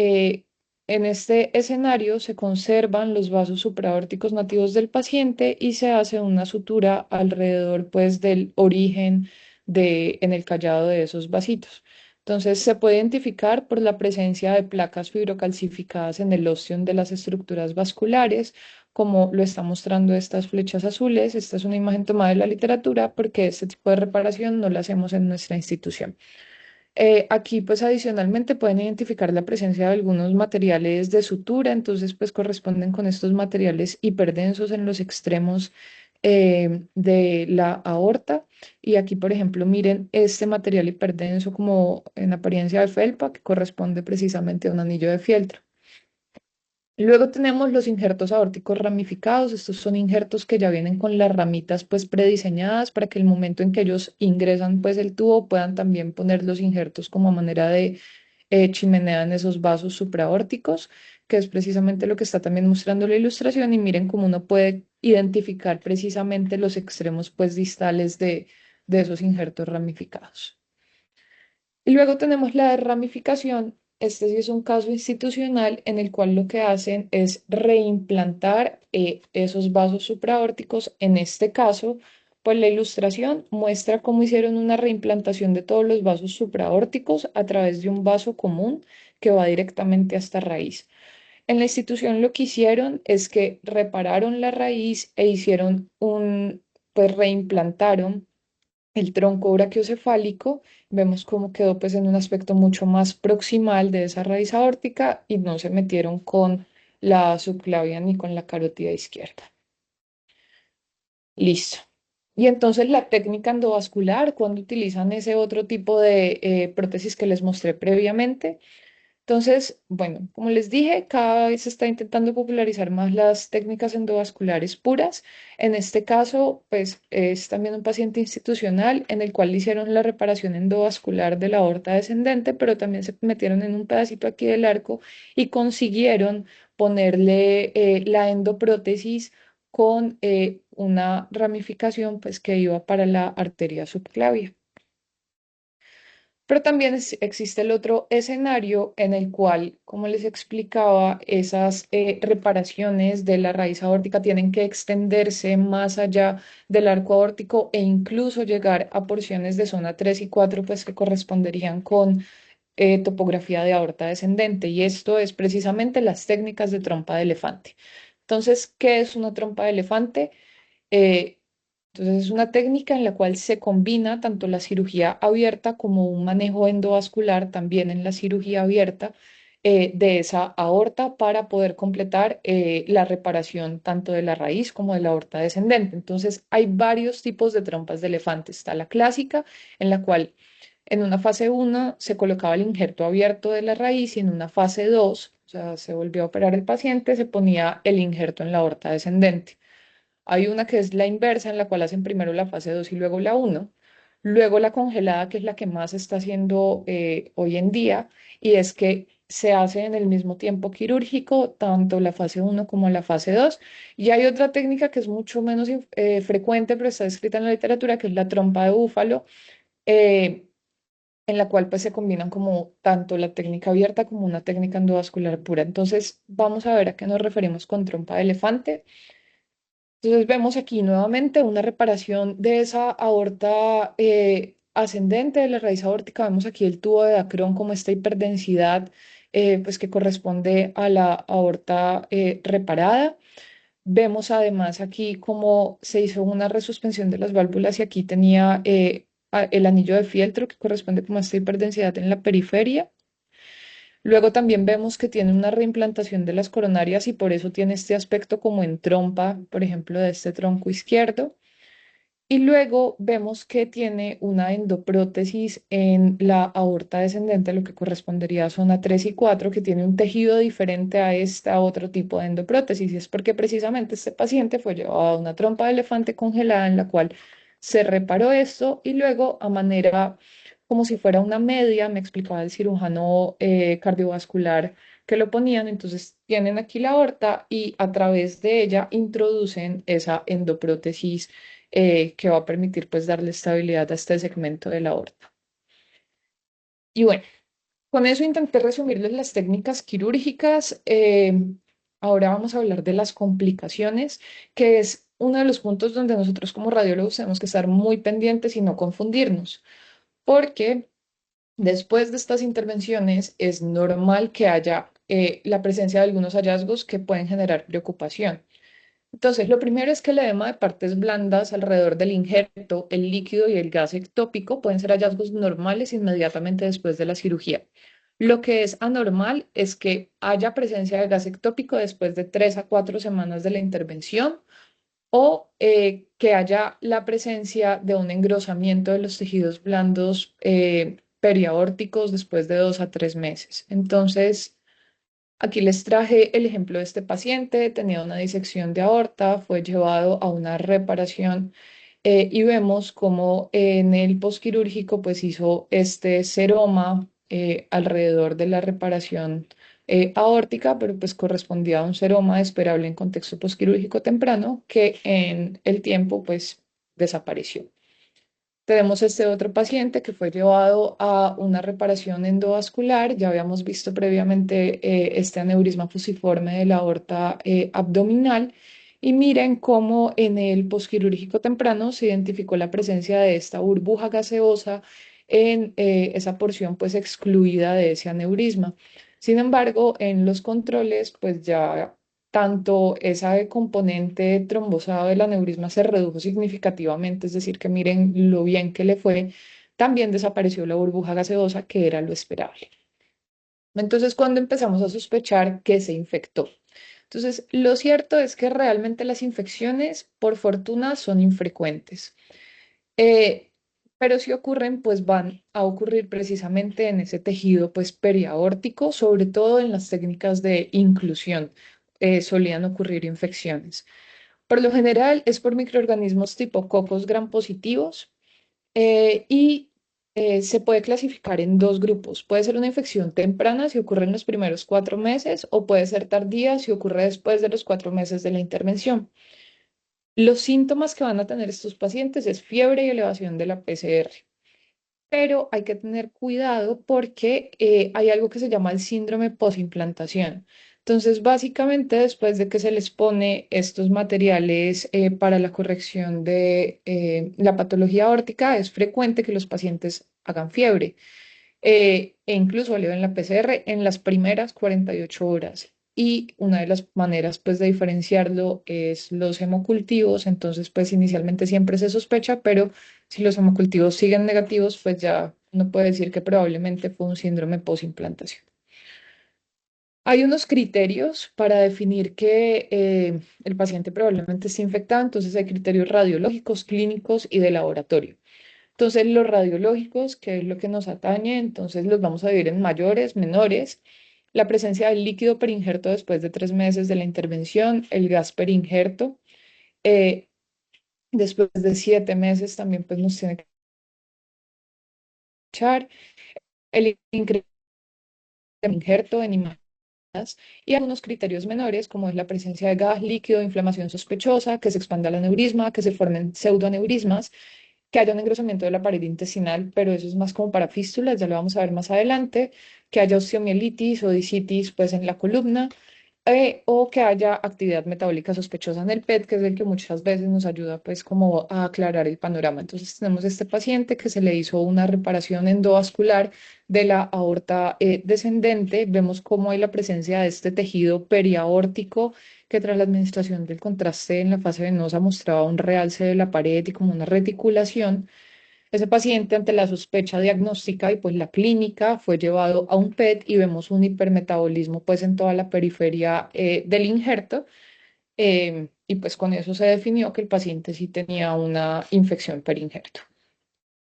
S3: en este escenario se conservan los vasos supraórticos nativos del paciente y se hace una sutura alrededor pues del origen en el callado de esos vasitos. Entonces se puede identificar por la presencia de placas fibrocalcificadas en el ostium de las estructuras vasculares, como lo están mostrando estas flechas azules. Esta es una imagen tomada de la literatura porque este tipo de reparación no la hacemos en nuestra institución. Aquí, pues adicionalmente pueden identificar la presencia de algunos materiales de sutura, entonces pues corresponden con estos materiales hiperdensos en los extremos de la aorta. Y aquí, por ejemplo, miren este material hiperdenso como en apariencia de felpa, que corresponde precisamente a un anillo de fieltro. Luego tenemos los injertos aórticos ramificados. Estos son injertos que ya vienen con las ramitas pues prediseñadas para que el momento en que ellos ingresan pues el tubo puedan también poner los injertos como manera de chimenea en esos vasos supraórticos, que es precisamente lo que está también mostrando la ilustración. Y miren cómo uno puede identificar precisamente los extremos pues distales de esos injertos ramificados. Y luego tenemos la de ramificación. Este sí es un caso institucional en el cual lo que hacen es reimplantar esos vasos supraórticos. En este caso, pues la ilustración muestra cómo hicieron una reimplantación de todos los vasos supraórticos a través de un vaso común que va directamente hasta raíz. En la institución lo que hicieron es que repararon la raíz e hicieron pues reimplantaron el tronco brachiocefálico. Vemos cómo quedó pues en un aspecto mucho más proximal de esa raíz aórtica y no se metieron con la subclavia ni con la carótida izquierda. Listo. Y entonces la técnica endovascular, cuando utilizan ese otro tipo de prótesis que les mostré previamente, entonces, bueno, como les dije, cada vez se está intentando popularizar más las técnicas endovasculares puras. En este caso, pues es también un paciente institucional en el cual le hicieron la reparación endovascular de la aorta descendente, pero también se metieron en un pedacito aquí del arco y consiguieron ponerle la endoprótesis con una ramificación pues que iba para la arteria subclavia. Pero también existe el otro escenario en el cual, como les explicaba, esas reparaciones de la raíz aórtica tienen que extenderse más allá del arco aórtico e incluso llegar a porciones de zona 3 y 4, pues que corresponderían con topografía de aorta descendente. Y esto es precisamente las técnicas de trompa de elefante. Entonces, ¿qué es una trompa de elefante? Eh, entonces es una técnica en la cual se combina tanto la cirugía abierta como un manejo endovascular también en la cirugía abierta de esa aorta para poder completar la reparación tanto de la raíz como de la aorta descendente. Entonces hay varios tipos de trompas de elefante. Está la clásica en la cual en una fase uno se colocaba el injerto abierto de la raíz y en una fase 2, o sea, se volvió a operar el paciente, se ponía el injerto en la aorta descendente. Hay una que es la inversa, en la cual hacen primero la fase 2 y luego la uno. Luego la congelada, que es la que más se está haciendo hoy en día, y es que se hace en el mismo tiempo quirúrgico, tanto la fase uno como la fase 2. Y hay otra técnica que es mucho menos frecuente, pero está escrita en la literatura, que es la trompa de búfalo, eh, en la cual pues se combinan como tanto la técnica abierta como una técnica endovascular pura. Entonces, vamos a ver a qué nos referimos con trompa de elefante. Entonces vemos aquí nuevamente una reparación de esa aorta ascendente de la raíz aórtica. Vemos aquí el tubo de Dacron como esta hiperdensidad pues que corresponde a la aorta reparada. Vemos además aquí cómo se hizo una resuspensión de las válvulas y aquí tenía el anillo de fieltro que corresponde como a esta hiperdensidad en la periferia. Luego también vemos que tiene una reimplantación de las coronarias y por eso tiene este aspecto como en trompa, por ejemplo, de este tronco izquierdo. Y luego vemos que tiene una endoprótesis en la aorta descendente, lo que correspondería a zona 3 y 4, que tiene un tejido diferente a esta otro tipo de endoprótesis. Y es porque precisamente este paciente fue llevado a una trompa de elefante congelada en la cual se reparó esto y luego a manera como si fuera una media, me explicaba el cirujano cardiovascular que lo ponían, entonces tienen aquí la aorta y a través de ella introducen esa endoprótesis que va a permitir pues darle estabilidad a este segmento de la aorta. Y bueno, con eso intenté resumirles las técnicas quirúrgicas. Ahora vamos a hablar de las complicaciones, que es uno de los puntos donde nosotros como radiólogos tenemos que estar muy pendientes y no confundirnos, porque después de estas intervenciones es normal que haya la presencia de algunos hallazgos que pueden generar preocupación. Entonces, lo primero es que el edema de partes blandas alrededor del injerto, el líquido y el gas ectópico pueden ser hallazgos normales inmediatamente después de la cirugía. Lo que es anormal es que haya presencia de gas ectópico después de 3 a 4 semanas de la intervención o que haya la presencia de un engrosamiento de los tejidos blandos periaórticos después de 2 a 3 meses. Entonces, aquí les traje el ejemplo de este paciente, tenía una disección de aorta, fue llevado a una reparación y vemos cómo en el posquirúrgico pues hizo este seroma alrededor de la reparación aórtica, pero pues correspondía a un seroma esperable en contexto posquirúrgico temprano que en el tiempo pues desapareció. Tenemos este otro paciente que fue llevado a una reparación endovascular. Ya habíamos visto previamente este aneurisma fusiforme de la aorta abdominal. Y miren cómo en el posquirúrgico temprano se identificó la presencia de esta burbuja gaseosa en esa porción pues excluida de ese aneurisma. Sin embargo, en los controles pues ya tanto esa componente trombosado del aneurisma se redujo significativamente, es decir, que miren lo bien que le fue, también desapareció la burbuja gaseosa, que era lo esperable. Entonces, cuando empezamos a sospechar que se infectó. Entonces, lo cierto es que realmente las infecciones, por fortuna, son infrecuentes. Eh, pero si ocurren, pues van a ocurrir precisamente en ese tejido pues periaórtico, sobre todo en las técnicas de inclusión, solían ocurrir infecciones. Por lo general es por microorganismos tipo cocos gram positivos y se puede clasificar en dos grupos. Puede ser una infección temprana si ocurre en los primeros 4 meses o puede ser tardía si ocurre después de los 4 meses de la intervención. Los síntomas que van a tener estos pacientes es fiebre y elevación de la PCR, pero hay que tener cuidado porque hay algo que se llama el síndrome postimplantación. Entonces, básicamente, después de que se les pone estos materiales para la corrección de la patología aórtica, es frecuente que los pacientes hagan fiebre e incluso eleven la PCR en las primeras 48 horas. Y una de las maneras pues de diferenciarlo es los hemocultivos. Entonces pues inicialmente siempre se sospecha, pero si los hemocultivos siguen negativos, pues ya uno puede decir que probablemente fue un síndrome postimplantación. Hay unos criterios para definir que el paciente probablemente esté infectado, entonces hay criterios radiológicos, clínicos y de laboratorio. Entonces, los radiológicos, que es lo que nos atañe, entonces los vamos a dividir en mayores, menores, la presencia del líquido perinjerto después de 3 meses de la intervención, el gas perinjerto, eh, después de 7 meses también pues nos tiene que echar el incremento de injerto en imágenes y algunos criterios menores como es la presencia de gas líquido, inflamación sospechosa, que se expanda el aneurisma, que se formen pseudoaneurismas, que haya un engrosamiento de la pared intestinal, pero eso es más como para fístulas, ya lo vamos a ver más adelante, que haya osteomielitis o disitis pues en la columna, o que haya actividad metabólica sospechosa en el PET, que es el que muchas veces nos ayuda pues como a aclarar el panorama. Entonces tenemos este paciente que se le hizo una reparación endovascular de la aorta descendente. Vemos cómo hay la presencia de este tejido periaórtico que tras la administración del contraste en la fase venosa mostraba un realce de la pared y como una reticulación. Ese paciente ante la sospecha diagnóstica y pues la clínica fue llevado a un PET y vemos un hipermetabolismo pues en toda la periferia del injerto y pues con eso se definió que el paciente sí tenía una infección perinjerto.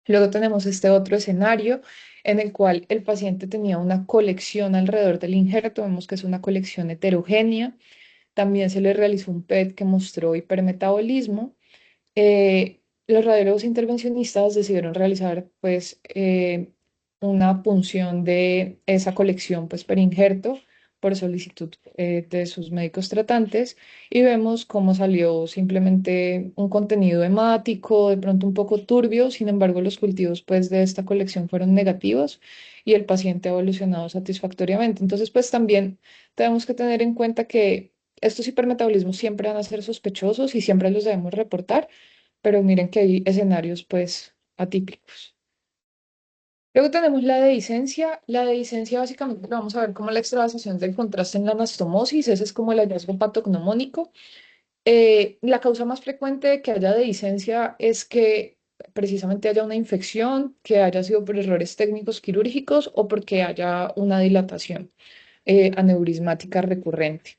S3: Luego tenemos este otro escenario en el cual el paciente tenía una colección alrededor del injerto, vemos que es una colección heterogénea. También se le realizó un PET que mostró hipermetabolismo. Los radiólogos intervencionistas decidieron realizar pues una punción de esa colección pues per injerto por solicitud de sus médicos tratantes y vemos cómo salió simplemente un contenido hemático, de pronto un poco turbio. Sin embargo, los cultivos pues de esta colección fueron negativos y el paciente ha evolucionado satisfactoriamente. Entonces pues también tenemos que tener en cuenta que estos hipermetabolismos siempre van a ser sospechosos y siempre los debemos reportar, pero miren que hay escenarios pues atípicos. Luego tenemos la dehiscencia. La dehiscencia básicamente lo vamos a ver como la extravasación del contraste en la anastomosis, ese es como el hallazgo patognomónico. La causa más frecuente de que haya dehiscencia es que precisamente haya una infección, que haya sido por errores técnicos quirúrgicos o porque haya una dilatación aneurismática recurrente.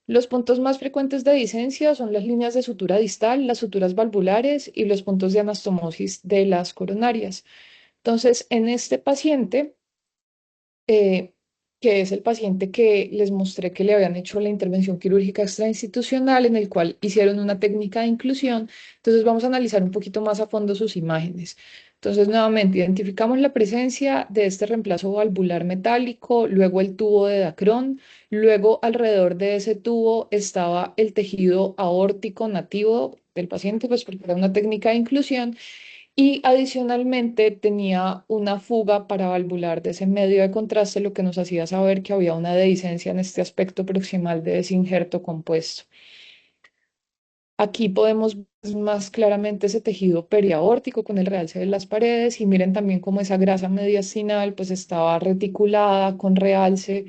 S3: Los puntos más frecuentes de disencia son las líneas de sutura distal, las suturas valvulares y los puntos de anastomosis de las coronarias. Entonces, en este paciente, eh, que es el paciente que les mostré que le habían hecho la intervención quirúrgica extrainstitucional, en el cual hicieron una técnica de inclusión. Entonces vamos a analizar un poquito más a fondo sus imágenes. Entonces, nuevamente, identificamos la presencia de este reemplazo valvular metálico, luego el tubo de Dacron, luego alrededor de ese tubo estaba el tejido aórtico nativo del paciente, pues porque era una técnica de inclusión, y adicionalmente tenía una fuga paravalvular de ese medio de contraste, lo que nos hacía saber que había una dehiscencia en este aspecto proximal de ese injerto compuesto. Aquí podemos ver más claramente ese tejido periaórtico con el realce de las paredes y miren también cómo esa grasa mediastinal pues estaba reticulada con realce,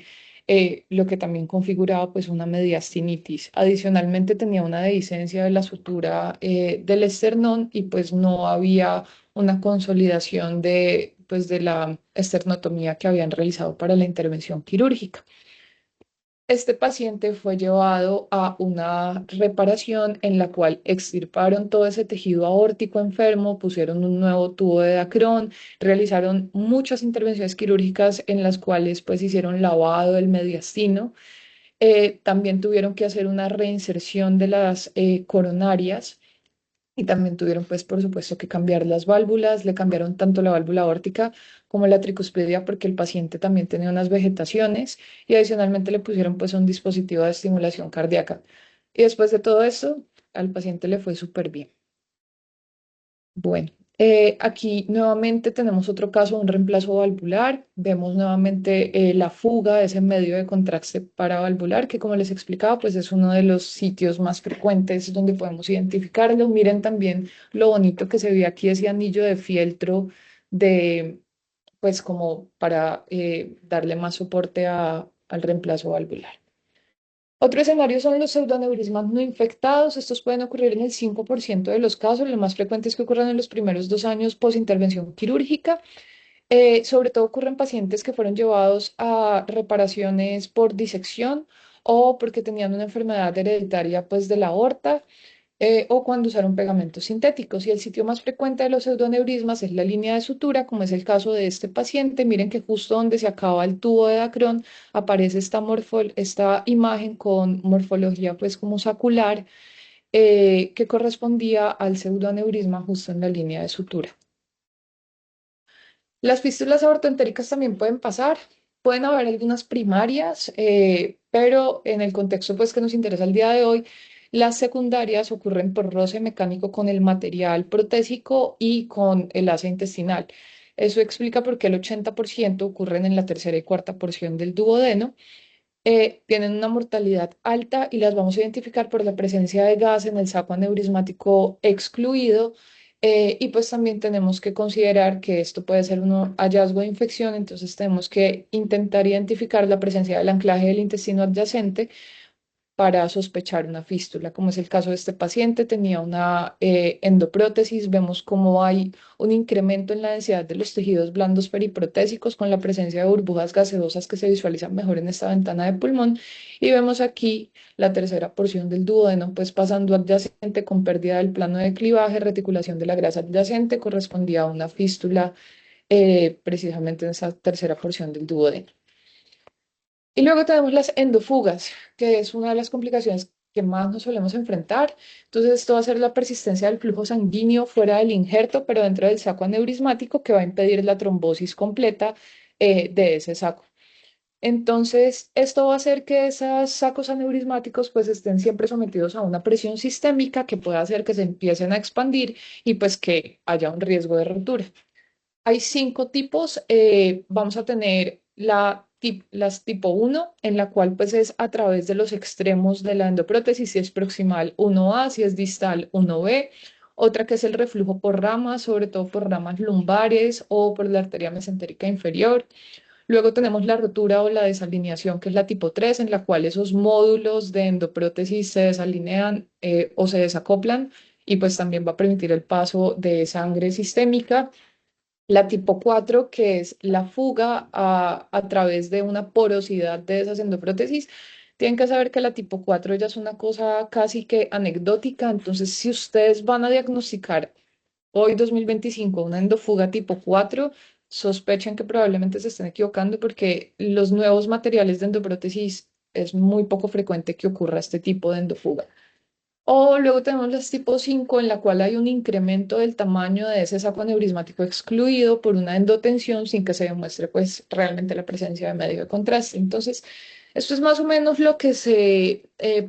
S3: lo que también configuraba pues una mediastinitis. Adicionalmente tenía una dehiscencia de la sutura del esternón y pues no había una consolidación de pues de la esternotomía que habían realizado para la intervención quirúrgica. Este paciente fue llevado a una reparación en la cual extirparon todo ese tejido aórtico enfermo, pusieron un nuevo tubo de Dacron, realizaron muchas intervenciones quirúrgicas en las cuales pues hicieron lavado del mediastino. También tuvieron que hacer una reinserción de las coronarias y también tuvieron, pues, por supuesto, que cambiar las válvulas. Le cambiaron tanto la válvula aórtica como la tricuspidia porque el paciente también tenía unas vegetaciones y adicionalmente le pusieron, pues, un dispositivo de estimulación cardíaca. Y después de todo esto, al paciente le fue súper bien. Bueno, aquí nuevamente tenemos otro caso, un reemplazo valvular. Vemos nuevamente la fuga de ese medio de contraste paravalvular, que como les explicaba, pues es uno de los sitios más frecuentes donde podemos identificarlo. Miren también lo bonito que se ve aquí, ese anillo de fieltro de, pues como para darle más soporte al reemplazo valvular. Otro escenario son los pseudoneurismas no infectados. Estos pueden ocurrir en el 5% de los casos. Lo más frecuente es que ocurran en los primeros 2 años post-intervención quirúrgica. Sobre todo ocurren en pacientes que fueron llevados a reparaciones por disección o porque tenían una enfermedad hereditaria pues, de la aorta o cuando usaron pegamentos sintéticos. Y el sitio más frecuente de los pseudoneurismas es la línea de sutura, como es el caso de este paciente. Miren que justo donde se acaba el tubo de Dacron aparece esta imagen con morfología pues como sacular que correspondía al pseudoneurisma justo en la línea de sutura. Las fístulas aortoentéricas también pueden pasar. Pueden haber algunas primarias, pero en el contexto pues, que nos interesa el día de hoy, las secundarias ocurren por roce mecánico con el material protésico y con el asa intestinal. Eso explica por qué el 80% ocurren en la tercera y cuarta porción del duodeno. Tienen una mortalidad alta y las vamos a identificar por la presencia de gas en el saco aneurismático excluido. Y pues también tenemos que considerar que esto puede ser un hallazgo de infección, entonces tenemos que intentar identificar la presencia del anclaje del intestino adyacente para sospechar una fístula, como es el caso de este paciente, tenía una endoprótesis, vemos cómo hay un incremento en la densidad de los tejidos blandos periprotésicos con la presencia de burbujas gaseosas que se visualizan mejor en esta ventana de pulmón y vemos aquí la tercera porción del duodeno, pues pasando adyacente con pérdida del plano de clivaje, reticulación de la grasa adyacente, correspondía a una fístula precisamente en esa tercera porción del duodeno. Y luego tenemos las endofugas, que es una de las complicaciones que más nos solemos enfrentar. Entonces, esto va a ser la persistencia del flujo sanguíneo fuera del injerto, pero dentro del saco aneurismático, que va a impedir la trombosis completa de ese saco. Entonces, esto va a hacer que esos sacos aneurismáticos pues estén siempre sometidos a una presión sistémica que pueda hacer que se empiecen a expandir y pues que haya un riesgo de ruptura. Hay 5 tipos. Vamos a tener las tipo 1, en la cual pues es a través de los extremos de la endoprótesis, si es proximal 1A, si es distal 1B. Otra que es el reflujo por ramas, sobre todo por ramas lumbares o por la arteria mesentérica inferior. Luego tenemos la rotura o la desalineación, que es la tipo 3, en la cual esos módulos de endoprótesis se desalinean o se desacoplan y pues también va a permitir el paso de sangre sistémica. La tipo 4 que es la fuga a través de una porosidad de esas endoprótesis. Tienen que saber que la tipo 4 ya es una cosa casi que anecdótica, entonces si ustedes van a diagnosticar hoy 2025 una endofuga tipo 4 sospechen que probablemente se estén equivocando porque los nuevos materiales de endoprótesis es muy poco frecuente que ocurra este tipo de endofuga. O luego tenemos las tipo 5 en la cual hay un incremento del tamaño de ese saco aneurismático excluido por una endotensión sin que se demuestre pues realmente la presencia de medio de contraste. Entonces, esto es más o menos lo que se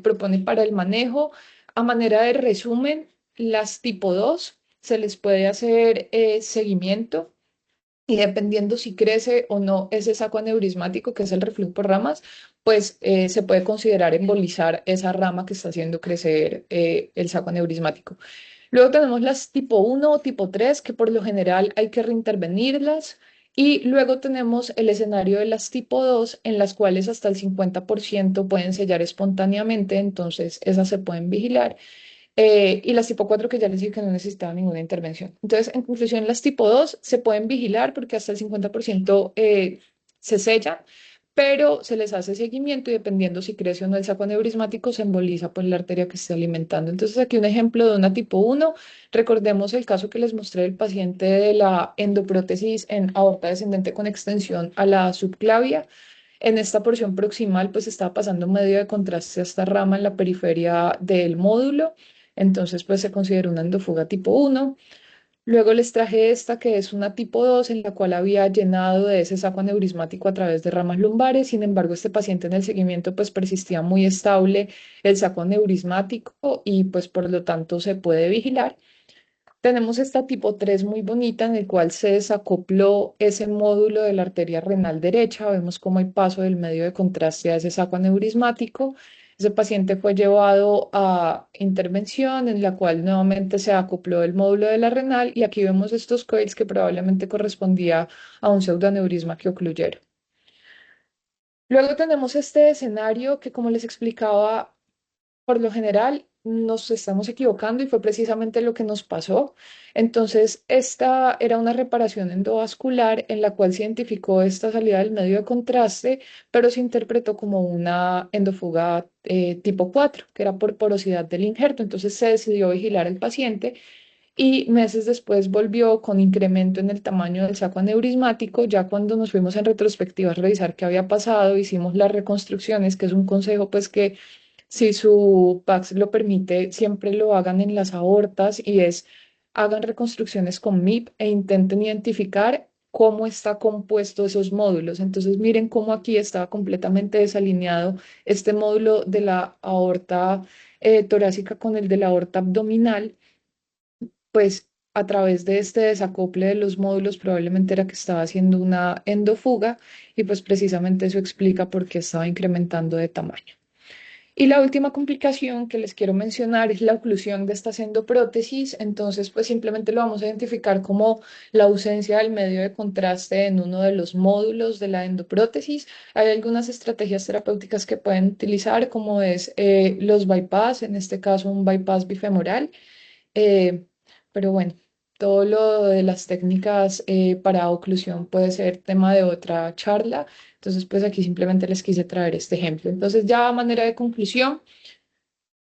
S3: propone para el manejo. A manera de resumen, las tipo 2 se les puede hacer seguimiento y dependiendo si crece o no ese saco aneurismático, que es el reflujo por ramas, pues se puede considerar embolizar esa rama que está haciendo crecer el saco aneurismático. Luego tenemos las tipo uno o tipo 3 que por lo general hay que reintervenirlas. Y luego tenemos el escenario de las tipo 2 en las cuales hasta el 50% pueden sellar espontáneamente, entonces esas se pueden vigilar. Y las tipo 4 que ya les dije que no necesitaban ninguna intervención. Entonces, en conclusión, las tipo 2 se pueden vigilar porque hasta el 50% se sellan, pero se les hace seguimiento y dependiendo si crece o no el saco aneurismático, se emboliza por la arteria que esté alimentando. Entonces, aquí un ejemplo de una tipo uno. Recordemos el caso que les mostré del paciente de la endoprótesis en aorta descendente con extensión a la subclavia. En esta porción proximal, pues estaba pasando un medio de contraste a esta rama en la periferia del módulo. Entonces, pues se considera una endofuga tipo uno. Luego les traje esta que es una tipo 2 en la cual había llenado de ese saco aneurismático a través de ramas lumbares. Sin embargo, este paciente en el seguimiento pues persistía muy estable el saco aneurismático y pues por lo tanto se puede vigilar. Tenemos esta tipo 3 muy bonita en el cual se desacopló ese módulo de la arteria renal derecha. Vemos cómo hay paso del medio de contraste a ese saco aneurismático. Ese paciente fue llevado a intervención en la cual nuevamente se acopló el módulo de la renal y aquí vemos estos coils que probablemente correspondía a un pseudoaneurisma que ocluyeron. Luego tenemos este escenario que, como les explicaba, por lo general nos estamos equivocando y fue precisamente lo que nos pasó. Entonces, esta era una reparación endovascular en la cual se identificó esta salida del medio de contraste, pero se interpretó como una endofuga tipo 4 que era por porosidad del injerto. Entonces, se decidió vigilar al paciente y meses después volvió con incremento en el tamaño del saco aneurismático. Ya cuando nos fuimos en retrospectiva a revisar qué había pasado, hicimos las reconstrucciones, que es un consejo pues que si su PAX lo permite, siempre lo hagan en las aortas y es hagan reconstrucciones con MIP e intenten identificar cómo está compuesto esos módulos. Entonces miren cómo aquí estaba completamente desalineado este módulo de la aorta torácica con el de la aorta abdominal, pues a través de este desacople de los módulos probablemente era que estaba haciendo una endofuga y pues precisamente eso explica por qué estaba incrementando de tamaño. Y la última complicación que les quiero mencionar es la oclusión de esta endoprótesis. Entonces, pues simplemente lo vamos a identificar como la ausencia del medio de contraste en uno de los módulos de la endoprótesis. Hay algunas estrategias terapéuticas que pueden utilizar, como es los bypass, en este caso un bypass bifemoral. Eh, pero bueno, todo lo de las técnicas para oclusión puede ser tema de otra charla. Entonces, pues aquí simplemente les quise traer este ejemplo. Entonces, ya a manera de conclusión,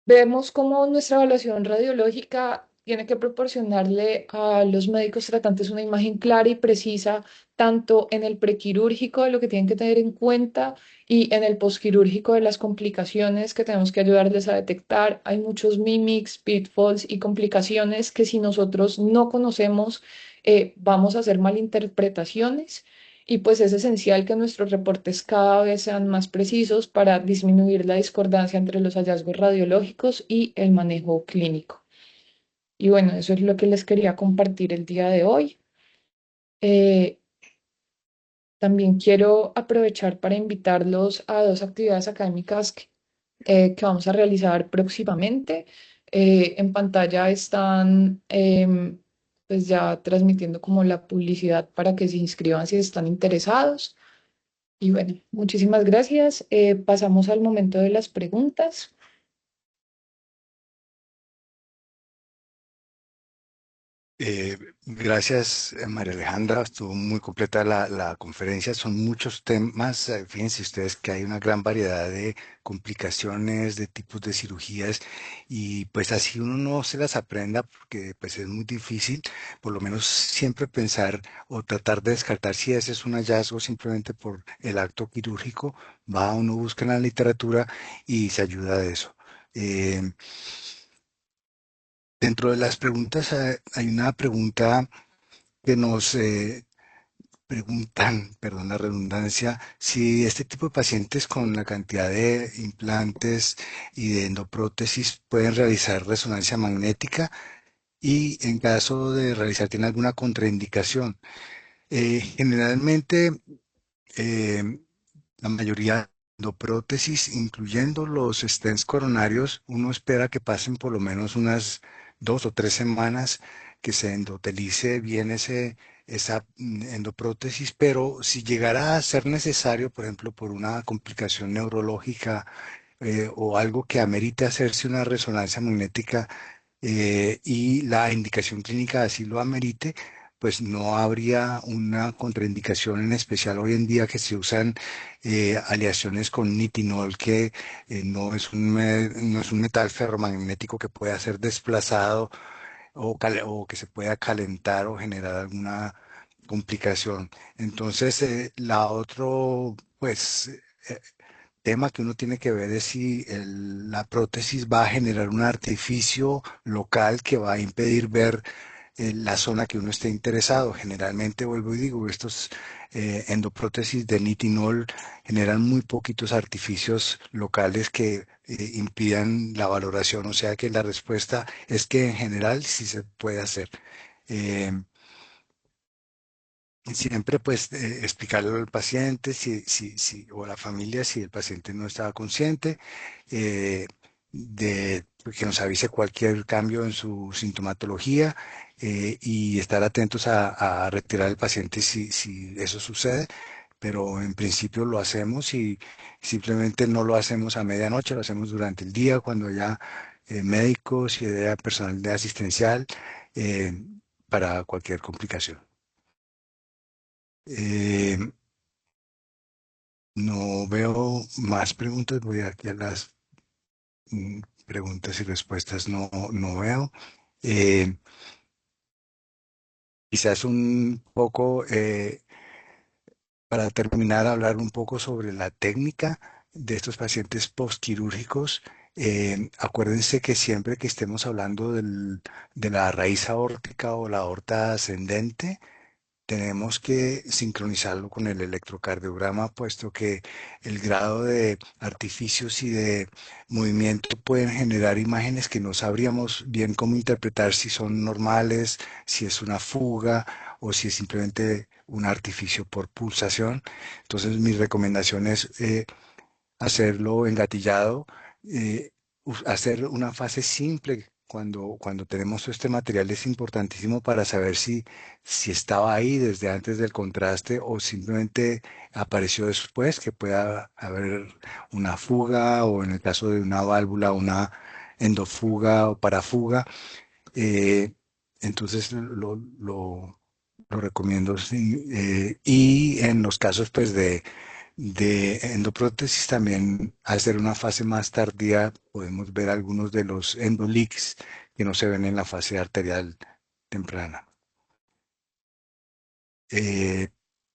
S3: vemos cómo nuestra evaluación radiológica tiene que proporcionarle a los médicos tratantes una imagen clara y precisa, tanto en el prequirúrgico de lo que tienen que tener en cuenta y en el posquirúrgico de las complicaciones que tenemos que ayudarles a detectar. Hay muchos mimics, pitfalls y complicaciones que si nosotros no conocemos, vamos a hacer malinterpretaciones. Y pues es esencial que nuestros reportes cada vez sean más precisos para disminuir la discordancia entre los hallazgos radiológicos y el manejo clínico. Y bueno, eso es lo que les quería compartir el día de hoy. Eh, También quiero aprovechar para invitarlos a dos actividades académicas que vamos a realizar próximamente. En pantalla están pues ya transmitiendo como la publicidad para que se inscriban si están interesados. Y bueno, muchísimas gracias. Pasamos al momento de las preguntas.
S1: Gracias, María Alejandra. Estuvo muy completa la conferencia. Son muchos temas. Fíjense ustedes que hay una gran variedad de complicaciones, de tipos de cirugías y pues así uno no se las aprenda porque pues es muy difícil, por lo menos siempre pensar o tratar de descartar si ese es un hallazgo simplemente por el acto quirúrgico. Va, uno busca en la literatura y se ayuda de eso. Eh, Dentro de las preguntas hay una pregunta que nos preguntan, perdón la redundancia, si este tipo de pacientes con la cantidad de implantes y de endoprótesis pueden realizar resonancia magnética. y en caso de realizar tiene alguna contraindicación. Generalmente, eh, la mayoría de prótesis, incluyendo los stents coronarios, uno espera que pasen por lo menos unas 2 o 3 semanas que se endotelice bien esa endoprótesis, pero si llegara a ser necesario, por ejemplo, por una complicación neurológica o algo que amerite hacerse una resonancia magnética y la indicación clínica así lo amerite, pues no habría una contraindicación en especial hoy en día que se usan aleaciones con nitinol, que no es un metal ferromagnético que pueda ser desplazado o que se pueda calentar o generar alguna complicación. Entonces, la otro, pues, tema que uno tiene que ver es si la prótesis va a generar un artificio local que va a impedir ver la zona que uno esté interesado. Generalmente, vuelvo y digo, estos endoprótesis de nitinol generan muy poquitos artificios locales que impidan la valoración. O sea que la respuesta es que en general sí se puede hacer. Eh, Siempre pues explicarle al paciente o a la familia si el paciente no estaba consciente, eh, de que nos avise cualquier cambio en su sintomatología y estar atentos a retirar al paciente si eso sucede. Pero en principio lo hacemos y simplemente no lo hacemos a medianoche, lo hacemos durante el día cuando haya médicos y haya personal de asistencial eh, para cualquier complicación. Eh, no veo más preguntas, voy aquí a las preguntas y respuestas, no veo. Eh, Quizás un poco, para terminar, hablar un poco sobre la técnica de estos pacientes postquirúrgicos. Acuérdense que siempre que estemos hablando de la raíz aórtica o la aorta ascendente, tenemos que sincronizarlo con el electrocardiograma, puesto que el grado de artificios y de movimiento pueden generar imágenes que no sabríamos bien cómo interpretar si son normales, si es una fuga o si es simplemente un artificio por pulsación. Entonces, mi recomendación es hacerlo engatillado, hacer una fase simple cuando tenemos este material es importantísimo para saber si estaba ahí desde antes del contraste o simplemente apareció después, que pueda haber una fuga o en el caso de una válvula, una endofuga o parafuga. Eh, entonces lo recomiendo, sí. Y en los casos pues de endoprótesis también, al ser una fase más tardía, podemos ver algunos de los endoleaks que no se ven en la fase arterial temprana. Eh,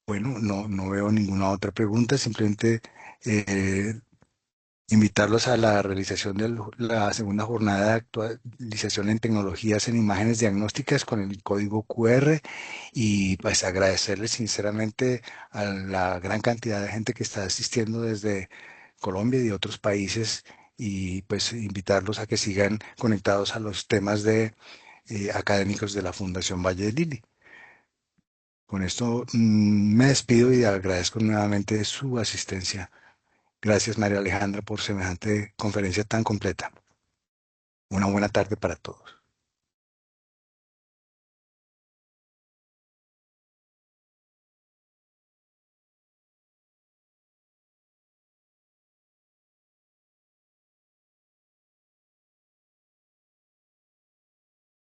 S1: bueno, no veo ninguna otra pregunta, simplemente eh, invitarlos a la realización de la segunda jornada de actualización en tecnologías en imágenes diagnósticas con el código QR y pues agradecerles sinceramente a la gran cantidad de gente que está asistiendo desde Colombia y de otros países y pues invitarlos a que sigan conectados a los temas de académicos de la Fundación Valle de Lili. Con esto me despido y agradezco nuevamente su asistencia. Gracias, María Alejandra, por semejante conferencia tan completa. Una buena tarde para todos.